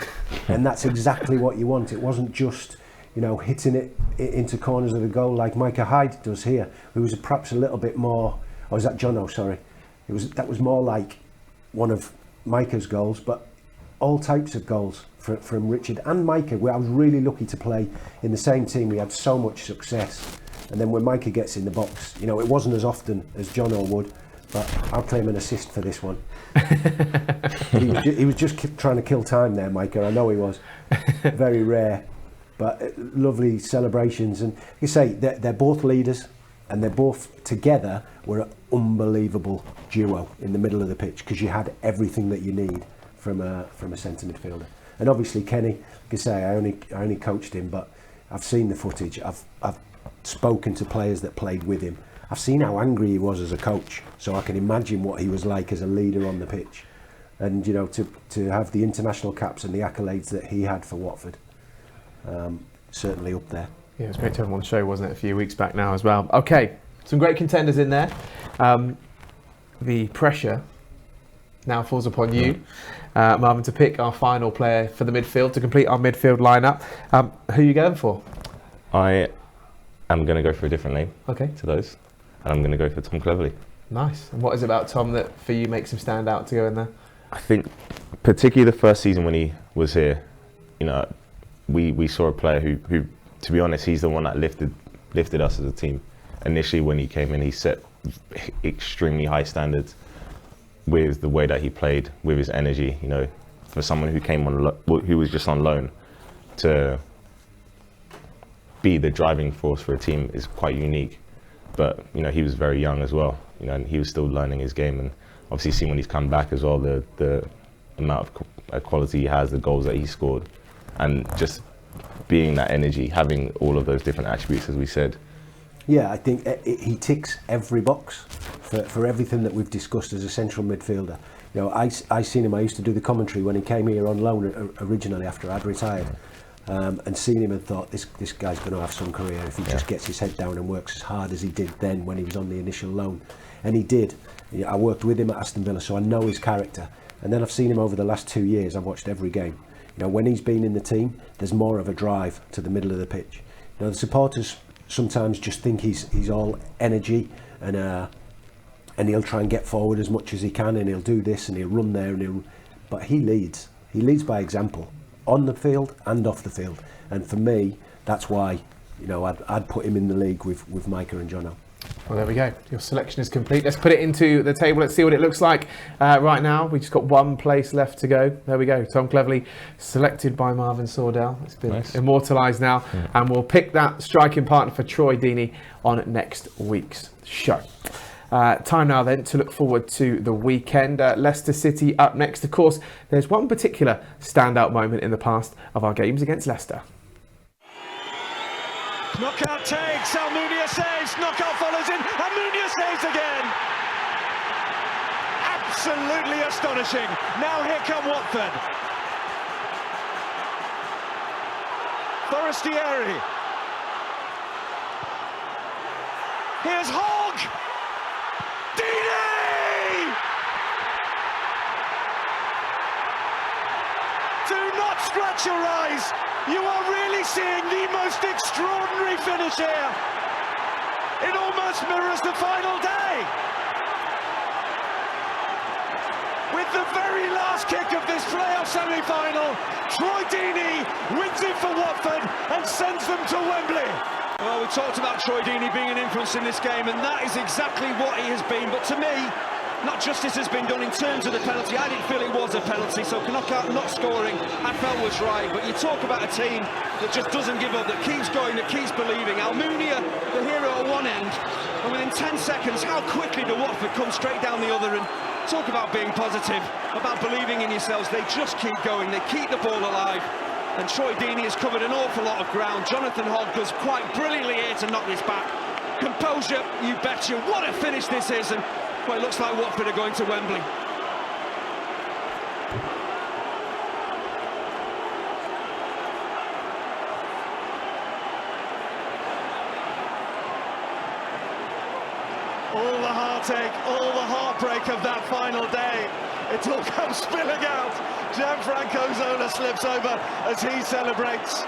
And that's exactly what you want. It wasn't just, you know, hitting it into corners of the goal like Micah Hyde does here, who was perhaps a little bit more, or is that Jono, sorry. That was more like one of Micah's goals, but all types of goals from Richard and Micah. I was really lucky to play in the same team. We had so much success. And then when Micah gets in the box, you know, it wasn't as often as Jono would, but I'll claim an assist for this one. he was just trying to kill time there, Micah. I know he was. Very rare, but lovely celebrations. And you say they're both leaders, and they're both together were an unbelievable duo in the middle of the pitch, because you had everything that you need from a centre midfielder. And obviously Kenny, like I say, I only coached him, but I've seen the footage. I've spoken to players that played with him. I've seen how angry he was as a coach, so I can imagine what he was like as a leader on the pitch. And you know, to have the international caps and the accolades that he had for Watford, certainly up there. Yeah, it was great to have him on the show, wasn't it, a few weeks back now as well. Okay, some great contenders in there. The pressure now falls upon you, Marvin, to pick our final player for the midfield, to complete our midfield lineup. Who are you going for? I am going to go for a different name. Okay. To those. And I'm going to go for Tom Cleverley. Nice. And what is it about Tom that for you makes him stand out to go in there? I think particularly the first season when he was here, you know, we saw a player who, to be honest, he's the one that lifted us as a team. Initially when he came in, he set extremely high standards with the way that he played, with his energy. You know, for someone who came on, who was just on loan, to be the driving force for a team is quite unique. But you know, he was very young as well. You know, and he was still learning his game. And obviously, seeing when he's come back as well, the amount of quality he has, the goals that he scored, and just being that energy, having all of those different attributes, as we said. Yeah, I think he ticks every box for everything that we've discussed as a central midfielder. You know, I seen him. I used to do the commentary when he came here on loan originally after I'd retired, and seen him and thought this guy's going to have some career if he just gets his head down and works as hard as he did then when he was on the initial loan, and he did. I worked with him at Aston Villa, so I know his character. And then I've seen him over the last 2 years. I've watched every game. You know, when he's been in the team, there's more of a drive to the middle of the pitch. You know, the supporters sometimes just think he's all energy and he'll try and get forward as much as he can, and he'll do this and he'll run there but he leads by example on the field and off the field. And for me, that's why, you know, I'd put him in the league with Micah and Jono. Well, there we go. Your selection is complete. Let's put it into the table. Let's see what it looks like right now. We've just got one place left to go. There we go. Tom Cleverley, selected by Marvin Sordell. It's been immortalised now. And we'll pick that striking partner for Troy Deeney on next week's show. Time now then to look forward to the weekend. Leicester City up next. Of course, there's one particular standout moment in the past of our games against Leicester. Knockout takes, Almunia saves, knockout follows in, Almunia saves again! Absolutely astonishing. Now here come Watford. Forestieri. Here's Hogg! Deeney! Do not scratch your eyes. You are really seeing the most extraordinary finish here. It almost mirrors the final day. With the very last kick of this playoff semi-final, Troy Deeney wins it for Watford and sends them to Wembley. Well, we talked about Troy Deeney being an influence in this game, and that is exactly what he has been. But to me, not justice has been done in terms of the penalty. I didn't feel it was a penalty, so Knockout not scoring, I felt was right. But you talk about a team that just doesn't give up, that keeps going, that keeps believing. Almunia, the hero at one end, and within 10 seconds, how quickly do Watford come straight down the other? And talk about being positive, about believing in yourselves. They just keep going, they keep the ball alive. And Troy Deeney has covered an awful lot of ground. Jonathan Hogg does quite brilliantly here to knock this back. Composure, you betcha. What a finish this is. And well, it looks like Watford are going to Wembley. All the heartache, all the heartbreak of that final day. It all comes spilling out. Gianfranco Zola slips over as he celebrates.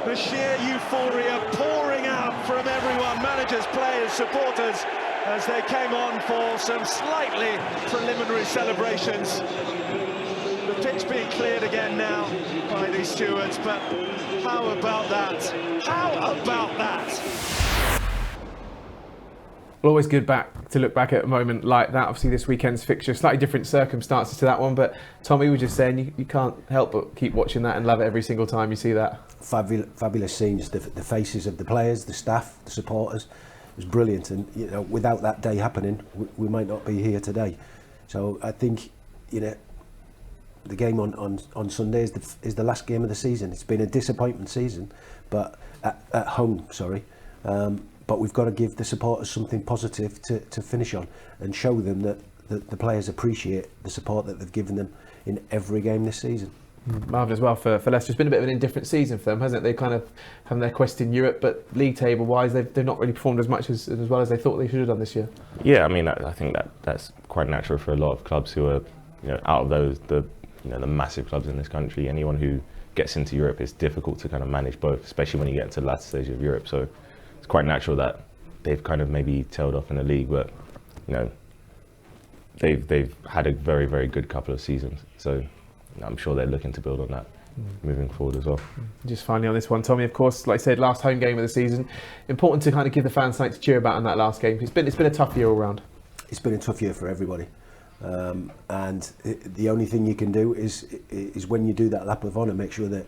The sheer euphoria pouring out from everyone, managers, players, supporters, as they came on for some slightly preliminary celebrations. The pitch being cleared again now by these stewards, but how about that? How about that? Well, always good to look back at a moment like that. Obviously, this weekend's fixture, slightly different circumstances to that one, but Tommy was just saying you can't help but keep watching that and love it every single time you see that. Fabulous scenes, the faces of the players, the staff, the supporters. It was brilliant, and you know, without that day happening, we might not be here today. So I think, you know, the game on Sunday is the last game of the season. It's been a disappointment season, but at home, but we've got to give the supporters something positive to finish on and show them that the players appreciate the support that they've given them in every game this season. Marvin, as well, for Leicester, it's been a bit of an indifferent season for them, hasn't it? They kind of having their quest in Europe, but league table wise, they've not really performed as well as they thought they should have done this year. Yeah, I mean, I think that's quite natural for a lot of clubs who are, you know, out of those the massive clubs in this country. Anyone who gets into Europe, it's difficult to kind of manage both, especially when you get into the latter stage of Europe. So it's quite natural that they've kind of maybe tailed off in the league, but you know, they've had a very, very good couple of seasons. So I'm sure they're looking to build on that moving forward as well. Just finally on this one, Tommy, of course, like I said, last home game of the season. Important to kind of give the fans something to cheer about in that last game. It's been a tough year all round. It's been a tough year for everybody. And the only thing you can do is when you do that lap of honour, make sure that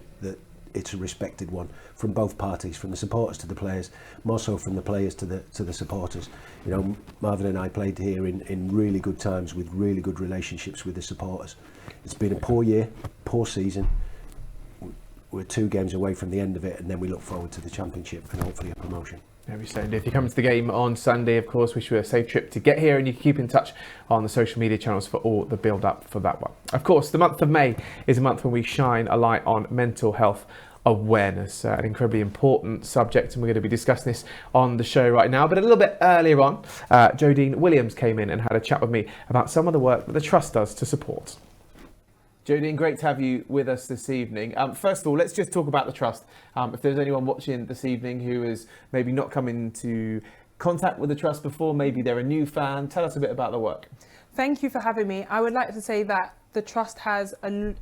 it's a respected one from both parties, from the supporters to the players, more so from the players to the supporters. You know, Marvin and I played here in really good times with really good relationships with the supporters. It's been a poor year, poor season. We're 2 games away from the end of it, and then we look forward to the Championship and hopefully a promotion. Every Sunday. If you come to the game on Sunday, of course, wish you a safe trip to get here, and you can keep in touch on the social media channels for all the build-up for that one. Of course, the month of May is a month when we shine a light on mental health awareness, an incredibly important subject, and we're going to be discussing this on the show right now. But a little bit earlier on, Jodine Williams came in and had a chat with me about some of the work that the Trust does to support. Jodine, great to have you with us this evening. First of all, let's just talk about the Trust. If there's anyone watching this evening who is maybe not come into contact with the Trust before, maybe they're a new fan, tell us a bit about the work. Thank you for having me. I would like to say that the trust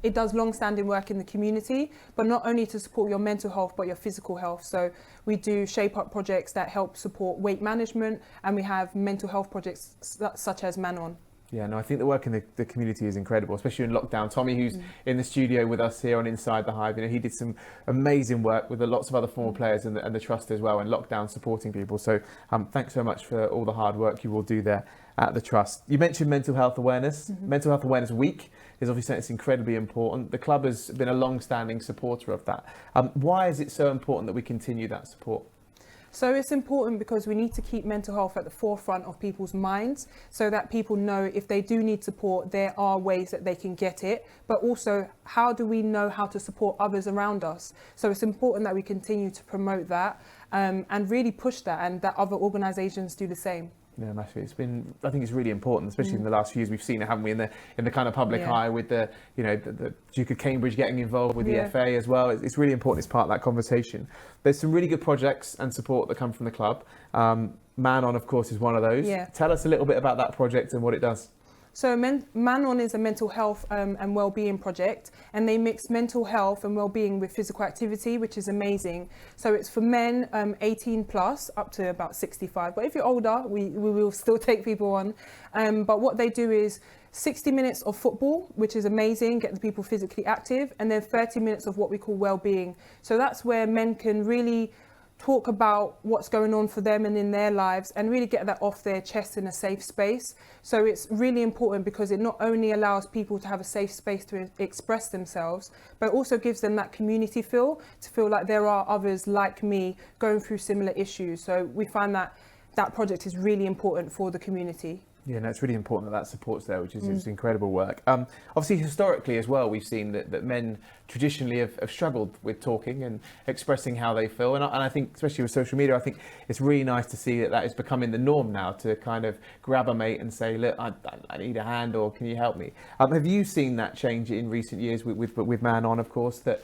it does long-standing work in the community, but not only to support your mental health, but your physical health. So we do shape up projects that help support weight management, and we have mental health projects such as Man On. Yeah, no, I think the work in the community is incredible, especially in lockdown. Tommy, who's in the studio with us here on Inside The Hive, he did some amazing work with lots of other former players and the trust as well, in lockdown supporting people. So thanks so much for all the hard work you will do there at the trust. You mentioned mental health awareness. Mental Health Awareness Week is obviously it's incredibly important. The club has been a long-standing supporter of that. Why is it so important that we continue that support? So it's important because we need to keep mental health at the forefront of people's minds, so that people know if they do need support, there are ways that they can get it, but also how do we know how to support others around us? So it's important that we continue to promote that and really push that, and that other organisations do the same. Yeah, massively. I think it's really important, especially in the last few years. We've seen it, haven't we, in the kind of public eye with the Duke of Cambridge getting involved with the FA as well. It's really important. It's part of that conversation. There's some really good projects and support that come from the club. Man On, of course, is one of those. Yeah. Tell us a little bit about that project and what it does. So Man On is a mental health and well-being project, and they mix mental health and well-being with physical activity, which is amazing. So it's for men 18 plus up to about 65, but if you're older, we will still take people on. But what they do is 60 minutes of football, which is amazing, get the people physically active, and then 30 minutes of what we call well-being. So that's where men can really talk about what's going on for them and in their lives, and really get that off their chest in a safe space. So it's really important because it not only allows people to have a safe space to express themselves, but also gives them that community feel, to feel like there are others like me going through similar issues. So we find that that project is really important for the community. Yeah, no, it's really important that support's there, which is incredible work. Obviously, historically as well, we've seen that men traditionally have struggled with talking and expressing how they feel. And I think, especially with social media, I think it's really nice to see that is becoming the norm now, to kind of grab a mate and say, look, I need a hand, or can you help me? Have you seen that change in recent years with Man On, of course, that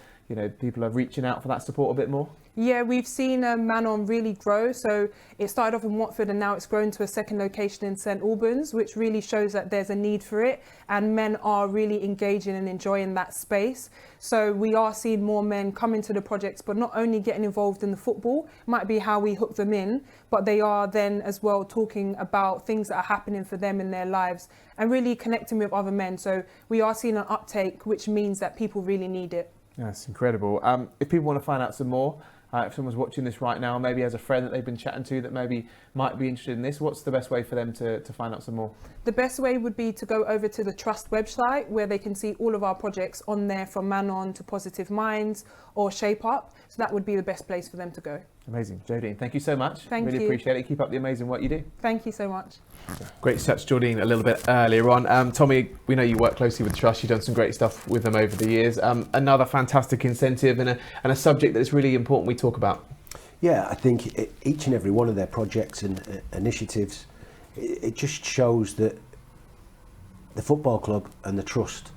people are reaching out for that support a bit more? Yeah, we've seen Man On really grow. So it started off in Watford, and now it's grown to a second location in St Albans, which really shows that there's a need for it, and men are really engaging and enjoying that space. So we are seeing more men come into the projects, but not only getting involved in the football, might be how we hook them in, but they are then as well talking about things that are happening for them in their lives and really connecting with other men. So we are seeing an uptake, which means that people really need it. That's incredible. If people want to find out some more, if someone's watching this right now, maybe has a friend that they've been chatting to that maybe might be interested in this, what's the best way for them to find out some more? The best way would be to go over to the Trust website, where they can see all of our projects on there, from Man On to Positive Minds or Shape Up. So that would be the best place for them to go. Amazing. Jodine, thank you so much. Thank you. Really appreciate it. Keep up the amazing work you do. Thank you so much. Great to touch Jodine a little bit earlier on. Tommy, we know you work closely with the Trust. You've done some great stuff with them over the years. Another fantastic incentive and a subject that's really important we talk about. Yeah, I think each and every one of their projects and initiatives, it just shows that the football club and the Trust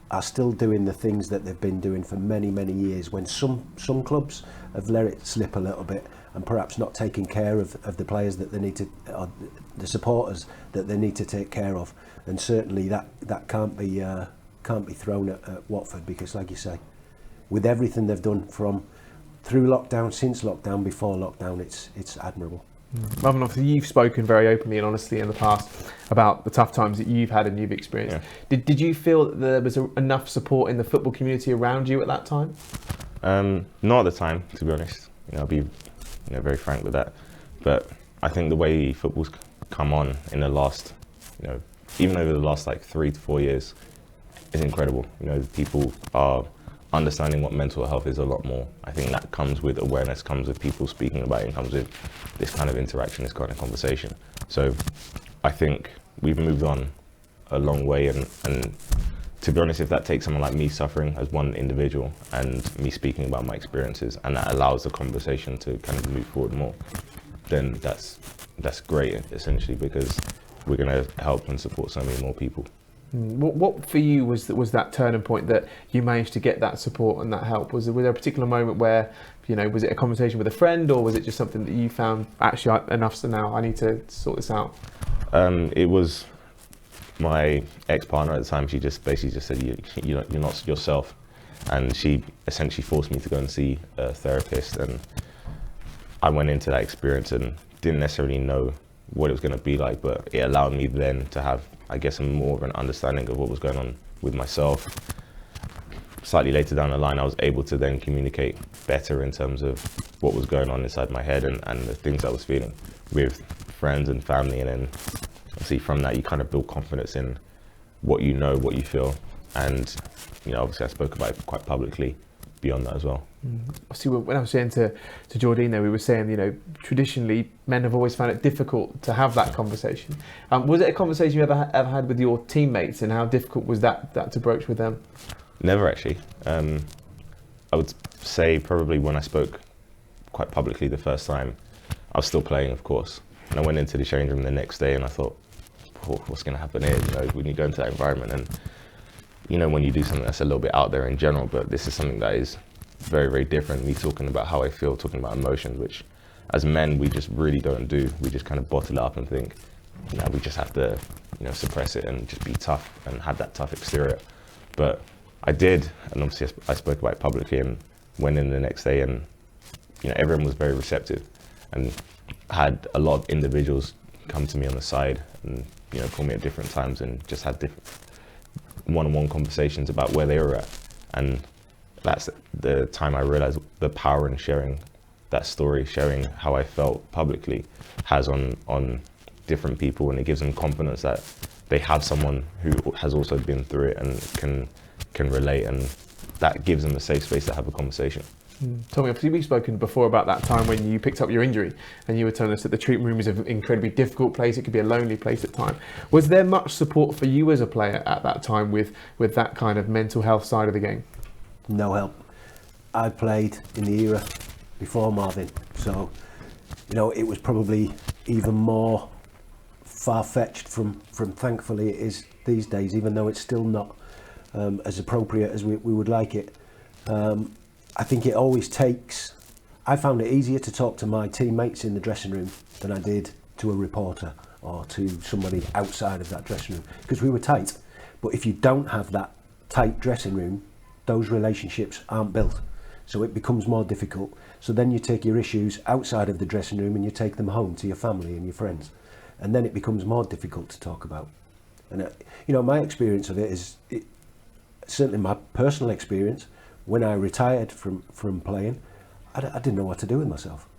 are still doing the things that they've been doing for many, many years, when some clubs have let it slip a little bit and perhaps not taking care of the players that they need to, or the supporters that they need to take care of. And certainly that can't be thrown at Watford, because, like you say, with everything they've done from through lockdown, since lockdown, before lockdown, it's admirable. Marvin, obviously you've spoken very openly and honestly in the past about the tough times that you've had and you've experienced. Yeah. Did you feel that there was enough support in the football community around you at that time? Not at the time, to be honest. I'll be very frank with that. But I think the way football's come on in the last, even over the last 3 to 4 years, is incredible. People are understanding what mental health is a lot more. I think that comes with awareness, comes with people speaking about it, and comes with this kind of interaction, this kind of conversation. So I think we've moved on a long way, and to be honest, if that takes someone like me suffering as one individual and me speaking about my experiences, and that allows the conversation to kind of move forward more, then that's great, essentially, because we're going to help and support so many more people. What for you was that turning point that you managed to get that support and that help? Was there a particular moment where, was it a conversation with a friend, or was it just something that you found, actually enough's now, I need to sort this out? It was my ex-partner at the time, she just basically just said, you're not yourself. And she essentially forced me to go and see a therapist. And I went into that experience and didn't necessarily know what it was going to be like, but it allowed me then to have, I guess, more of an understanding of what was going on with myself. Slightly later down the line, I was able to then communicate better in terms of what was going on inside my head and the things I was feeling with friends and family. And then obviously from that, you kind of build confidence in what you know, what you feel. And, you know, obviously I spoke about it quite publicly beyond that as well. Obviously, when I was saying to Jordine there, we were saying, you know, traditionally men have always found it difficult to have that conversation. Was it a conversation you ever had with your teammates, and how difficult was that to broach with them? Never actually. I would say probably when I spoke quite publicly the first time, I was still playing, of course. And I went into the change room the next day and I thought, oh, what's going to happen here? You know, when you go into that environment, and you know, when you do something that's a little bit out there in general, but this is something that is very, very different. Me talking about how I feel, talking about emotions, which as men, we just really don't do. We just kind of bottle it up and think, you know, we just have to, you know, suppress it and just be tough and have that tough exterior. But I did, and obviously I spoke about it publicly and went in the next day, and, you know, everyone was very receptive, and had a lot of individuals come to me on the side and, you know, call me at different times and just had different one-on-one conversations about where they were at. And that's the time I realized the power in sharing that story, sharing how I felt publicly has on different people, and it gives them confidence that they have someone who has also been through it and can relate, and that gives them a safe space to have a conversation. Tommy, obviously we've spoken before about that time when you picked up your injury, and you were telling us that the treatment room is an incredibly difficult place. It could be a lonely place at times. Was there much support for you as a player at that time with that kind of mental health side of the game? No help. I played in the era before Marvin, so, you know, it was probably even more far-fetched from thankfully it is these days, even though it's still not as appropriate as we would like it. I think it always takes, I found it easier to talk to my teammates in the dressing room than I did to a reporter or to somebody outside of that dressing room, because we were tight. But if you don't have that tight dressing room, those relationships aren't built. So it becomes more difficult. So then you take your issues outside of the dressing room and you take them home to your family and your friends. And then it becomes more difficult to talk about. And, you know, my experience of it is, certainly my personal experience, when I retired from playing, I didn't know what to do with myself.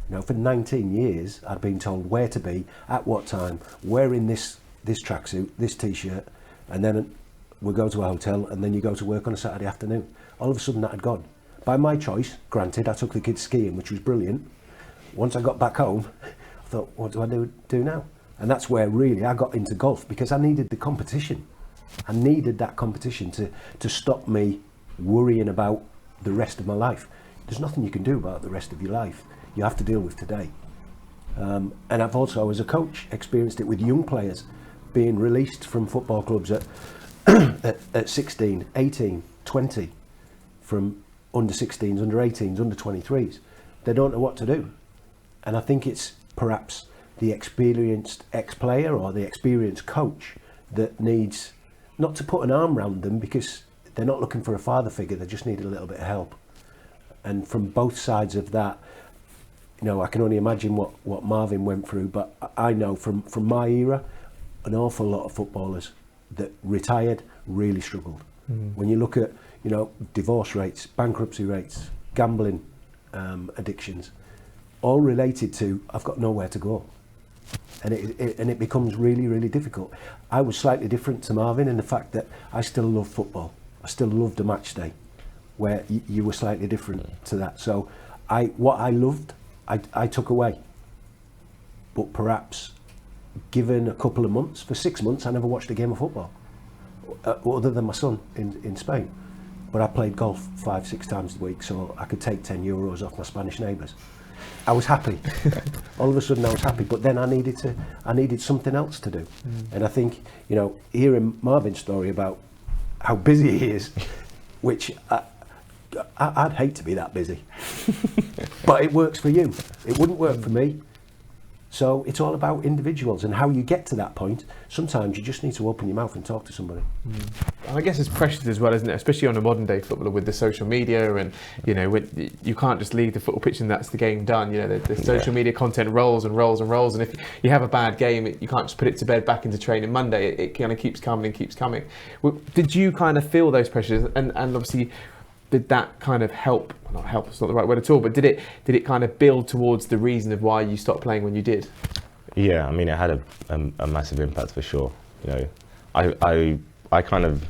You know, for 19 years, I'd been told where to be, at what time, wearing this tracksuit, this t-shirt, and then we'll go to a hotel, and then you go to work on a Saturday afternoon. All of a sudden that had gone. By my choice, granted, I took the kids skiing, which was brilliant. Once I got back home, I thought, what do I do now? And that's where really I got into golf, because I needed the competition. I needed that competition to stop me worrying about the rest of my life. There's nothing you can do about the rest of your life. You have to deal with today. And I've also, as a coach, experienced it with young players being released from football clubs at 16, 18, 20, from under 16s, under 18s, under 23s. They don't know what to do. And I think it's perhaps the experienced ex-player or the experienced coach that needs not to put an arm around them, because they're not looking for a father figure, they just need a little bit of help. And from both sides of that, you know, I can only imagine what Marvin went through, but I know from my era, an awful lot of footballers that retired really struggled. When you look at, you know, divorce rates, bankruptcy rates, gambling addictions, all related to, I've got nowhere to go. And it becomes really, really difficult. I was slightly different to Marvin in the fact that I still love football. I still loved a match day, where you were slightly different to that. So what I loved, I took away. But perhaps given a couple of months, for 6 months, I never watched a game of football, other than my son in Spain. But I played golf 5-6 times a week, so I could take €10 off my Spanish neighbours. I was happy. All of a sudden I was happy, but then I needed something else to do. And I think, you know, hearing Marvin's story about how busy he is, which I'd hate to be that busy, but it works for you. It wouldn't work for me. So it's all about individuals and how you get to that point. Sometimes you just need to open your mouth and talk to somebody. And I guess it's precious as well, isn't it? Especially on a modern day footballer with the social media, and you know, you can't just leave the football pitch and that's the game done. You know, the social media content rolls and rolls and rolls, and if you have a bad game, you can't just put it to bed back into training Monday. It kind of keeps coming and keeps coming. Did you kind of feel those pressures, and obviously, did that kind of help? Not help, it's not the right word at all, but did it kind of build towards the reason of why you stopped playing when you did? Yeah, I mean, it had a massive impact for sure. You know, I kind of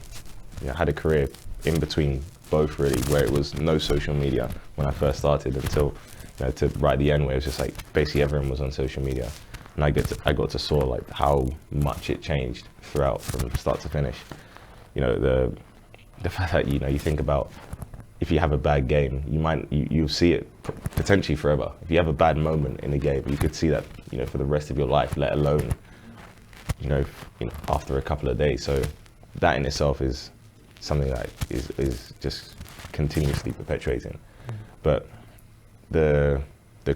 had a career in between both, really, where it was no social media when I first started until, you know, to right at the end where it was just like basically everyone was on social media, and I got to saw like how much it changed throughout from start to finish. You know, the fact that, you know, you think about, if you have a bad game, you'll see it potentially forever. If you have a bad moment in a game, you could see that, you know, for the rest of your life, let alone, you know, after a couple of days. So that in itself is something that is just continuously perpetuating. But the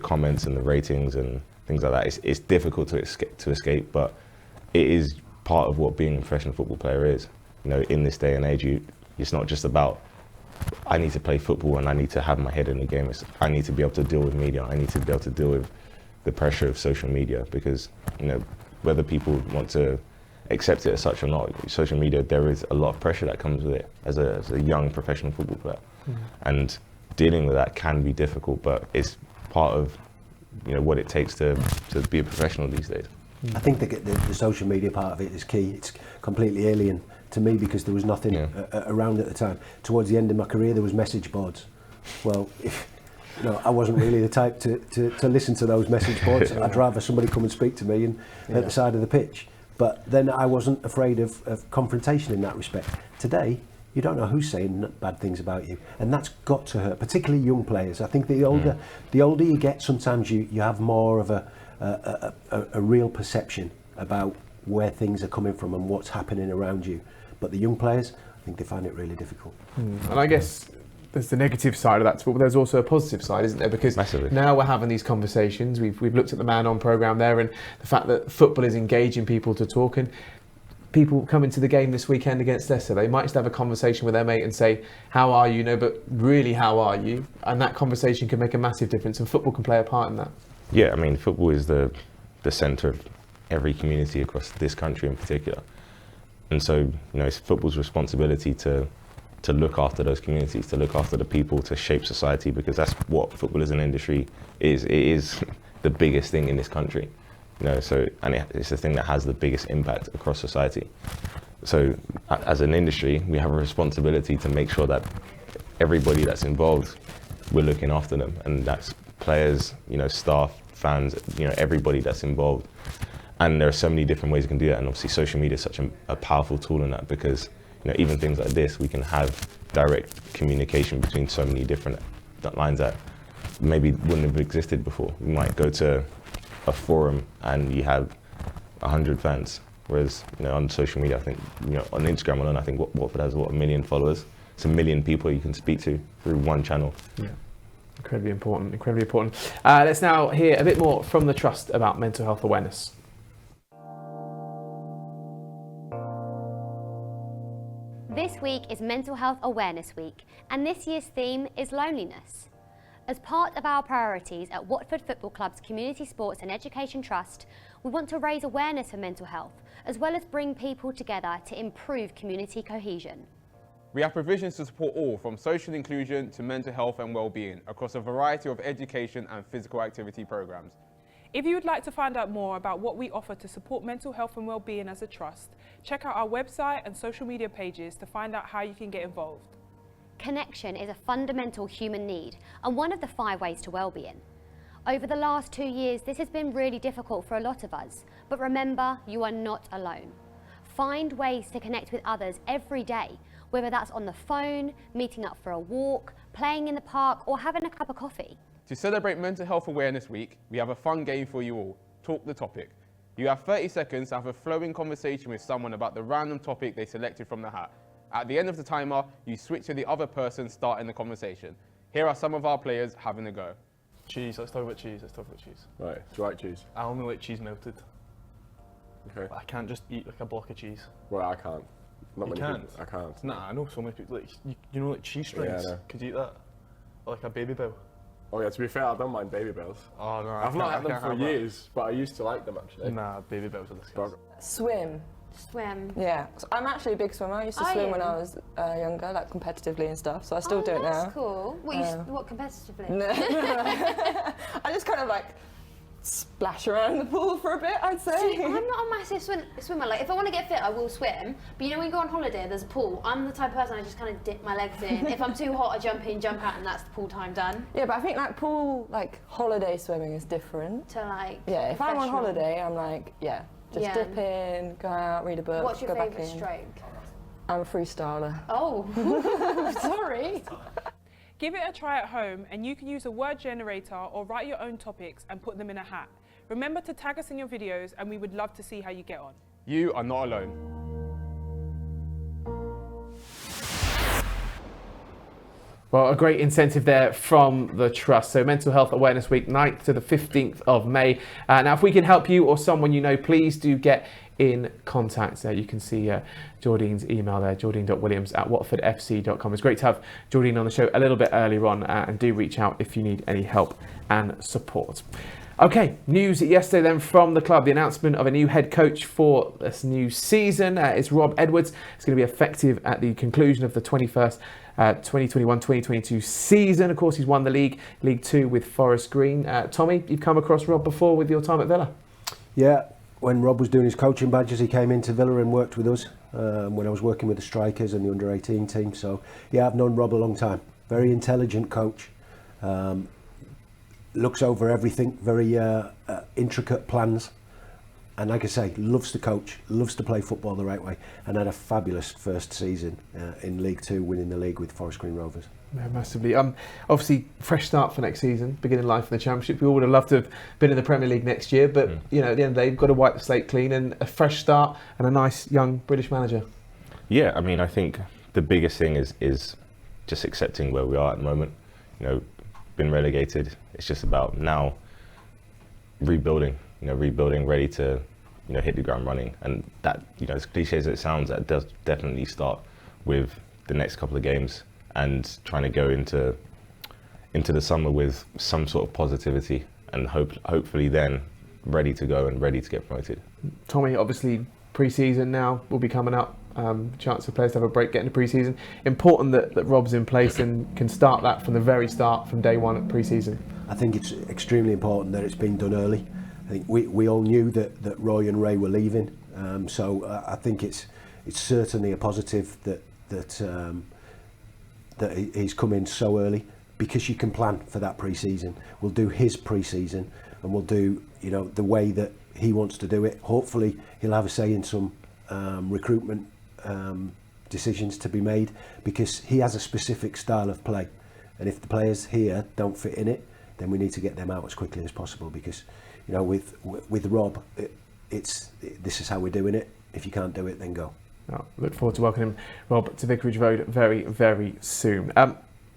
comments and the ratings and things like that, it's difficult to escape, but it is part of what being a professional football player is. You know, in this day and age, it's not just about, I need to play football and I need to have my head in the game. I need to be able to deal with media. I need to be able to deal with the pressure of social media, because, you know, whether people want to accept it as such or not, social media, there is a lot of pressure that comes with it as a young professional football player. And dealing with that can be difficult, but it's part of, you know, what it takes to be a professional these days. I think the social media part of it is key. It's completely alien to me because there was nothing around at the time. Towards the end of my career, there was message boards. Well, you know, I wasn't really the type to listen to those message boards. I'd rather somebody come and speak to me at the side of the pitch. But then I wasn't afraid of confrontation in that respect. Today, you don't know who's saying bad things about you, and that's got to hurt, particularly young players. I think the older you get, sometimes you have more of a real perception about where things are coming from and what's happening around you. But the young players, I think they find it really difficult. And I guess there's the negative side of that, but there's also a positive side, isn't there? Because now we're having these conversations. We've looked at the Man On programme there, and the fact that football is engaging people to talk. And people come into the game this weekend against Leicester, they might just have a conversation with their mate and say, how are you? No, but really, how are you? And that conversation can make a massive difference, and football can play a part in that. Yeah, I mean, football is the centre of every community across this country in particular. And so, you know, it's football's responsibility to look after those communities, to look after the people, to shape society, because that's what football as an industry is. It is the biggest thing in this country, you know. So, and it's the thing that has the biggest impact across society. So, as an industry, we have a responsibility to make sure that everybody that's involved, we're looking after them, and that's players, you know, staff, fans, you know, everybody that's involved. And there are so many different ways you can do that, and obviously social media is such a powerful tool in that, because, you know, even things like this, we can have direct communication between so many different lines that maybe wouldn't have existed before. You might go to a forum and you have 100 fans, whereas, you know, on social media, I think, you know, on Instagram alone, I think Watford has 1 million followers. It's 1 million people you can speak to through one channel. Yeah. Incredibly important, incredibly important. Let's now hear a bit more from the Trust about mental health awareness. This week is Mental Health Awareness Week, and this year's theme is loneliness. As part of our priorities at Watford Football Club's Community Sports and Education Trust, we want to raise awareness for mental health, as well as bring people together to improve community cohesion. We have provisions to support all, from social inclusion to mental health and well-being, across a variety of education and physical activity programs. If you would like to find out more about what we offer to support mental health and well-being as a trust, check out our website and social media pages to find out how you can get involved. Connection is a fundamental human need and one of the 5 ways to well-being. Over the last 2 years, this has been really difficult for a lot of us, but remember, you are not alone. Find ways to connect with others every day, whether that's on the phone, meeting up for a walk, playing in the park, or having a cup of coffee. To celebrate Mental Health Awareness Week, we have a fun game for you all. Talk the topic. You have 30 seconds to have a flowing conversation with someone about the random topic they selected from the hat. At the end of the timer, you switch to the other person starting the conversation. Here are some of our players having a go. Cheese. Let's talk about cheese. Right. Do you like cheese? I only like cheese melted. Okay. I can't just eat like a block of cheese. Well, I can't. Not You many can't? people. I can't. Nah, I know so many people. Like you know, like cheese strings. Yeah, I know. Could you eat that? Or like a baby bell. Oh yeah. To be fair, I don't mind baby bells. Oh no, I've not had them for years, but I used to like them actually. Nah, baby bells are disgusting. Swim. Swim. Yeah, so I'm actually a big swimmer. I used to swim when I was younger, like competitively and stuff. So I still do it now. That's cool. What competitively? No. I just kind of like splash around the pool for a bit, I'd say. See, I'm not a massive swimmer. Like, if I want to get fit, I will swim. But you know, when you go on holiday, there's a pool. I'm the type of person I just kind of dip my legs in. If I'm too hot, I jump in, jump out, and that's the pool time done. Yeah, but I think like pool, like holiday swimming is different. To like. Yeah, if I'm on professional. holiday, I'm like, just dip in, go out, read a book, What's your go back favourite in. stroke? I'm a freestyler. Oh, sorry. Give it a try at home and you can use a word generator or write your own topics and put them in a hat. Remember to tag us in your videos and we would love to see how you get on. You are not alone. Well, a great incentive there from the Trust. So Mental Health Awareness Week, 9th to the 15th of May. Now, if we can help you or someone you know, please do get in contact. You can see Jordine's email there, jordine.williams@watfordfc.com. It's great to have Jordine on the show a little bit earlier on, and do reach out if you need any help and support. Okay, news yesterday then from the club, the announcement of a new head coach for this new season. It's Rob Edwards. It's going to be effective at the conclusion of the 2021-2022 season. Of course, he's won the League 2 with Forest Green. Tommy, you've come across Rob before with your time at Villa. Yeah, when Rob was doing his coaching badges, he came into Villa and worked with us when I was working with the strikers and the under-18 team. So, yeah, I've known Rob a long time. Very intelligent coach. Looks over everything, very intricate plans, and like I say, loves to coach, loves to play football the right way, and had a fabulous first season in League 2, winning the league with Forest Green Rovers. Yeah, massively. Obviously, fresh start for next season, beginning life in the Championship. We all would have loved to have been in the Premier League next year, but you know, at the end of the day, you've got to wipe the slate clean, and a fresh start and a nice young British manager. Yeah, I mean, I think the biggest thing is just accepting where we are at the moment. You know, been relegated. It's just about now rebuilding, ready to, hit the ground running. And that, as cliche as it sounds, that does definitely start with the next couple of games and trying to go into the summer with some sort of positivity and hopefully then ready to go and ready to get promoted. Tommy, obviously pre-season now will be coming up. Chance for players to have a break, get into pre-season. Important that Rob's in place and can start that from the very start, from day one at pre-season. I think it's extremely important that it's been done early. I think we all knew that Roy and Ray were leaving, so I think it's certainly a positive that he's come in so early, because you can plan for that pre-season. We'll do his pre-season and we'll do the way that he wants to do it. Hopefully he'll have a say in some recruitment decisions to be made, because he has a specific style of play, and if the players here don't fit in it, then we need to get them out as quickly as possible, because with Rob, this is how we're doing it. If you can't do it, then go. Look forward to welcoming Rob to Vicarage Road very, very soon.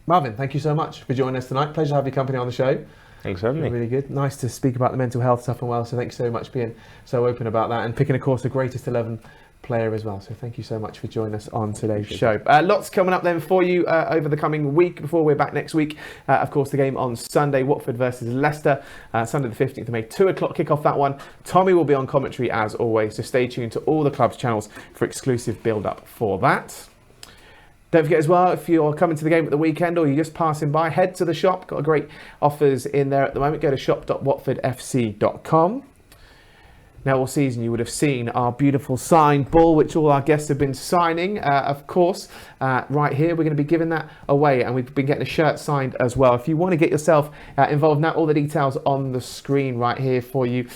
Marvin, thank you so much for joining us tonight. Pleasure to have your company on the show. Thanks for having me. Really good. Nice to speak about the mental health stuff and well, so thanks so much for being so open about that, and picking, of course, the Greatest 11 player as well. So thank you so much for joining us on today's show. Lots coming up then for you over the coming week before we're back next week. Of course, the game on Sunday, Watford versus Leicester, Sunday the 15th of May, 2 o'clock kick off that one. Tommy will be on commentary as always, so stay tuned to all the club's channels for exclusive build-up for that. Don't forget as well, if you're coming to the game at the weekend or you're just passing by, head to the shop. Got great offers in there at the moment. Go to shop.watfordfc.com. Now, all season you would have seen our beautiful signed ball, which all our guests have been signing. Of course, right here, we're going to be giving that away, and we've been getting a shirt signed as well. If you want to get yourself involved now, all the details on the screen right here for you.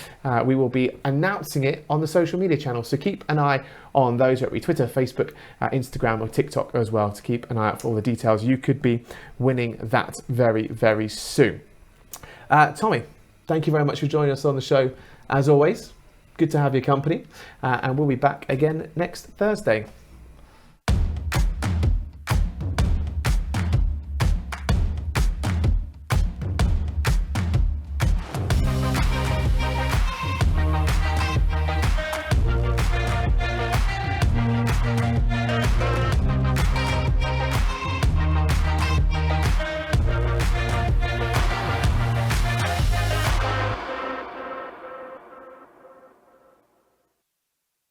We will be announcing it on the social media channels, so keep an eye on those, whether it be Twitter, Facebook, Instagram or TikTok as well, to keep an eye out for all the details. You could be winning that very, very soon. Tommy, thank you very much for joining us on the show as always. Good to have your company, and we'll be back again next Thursday.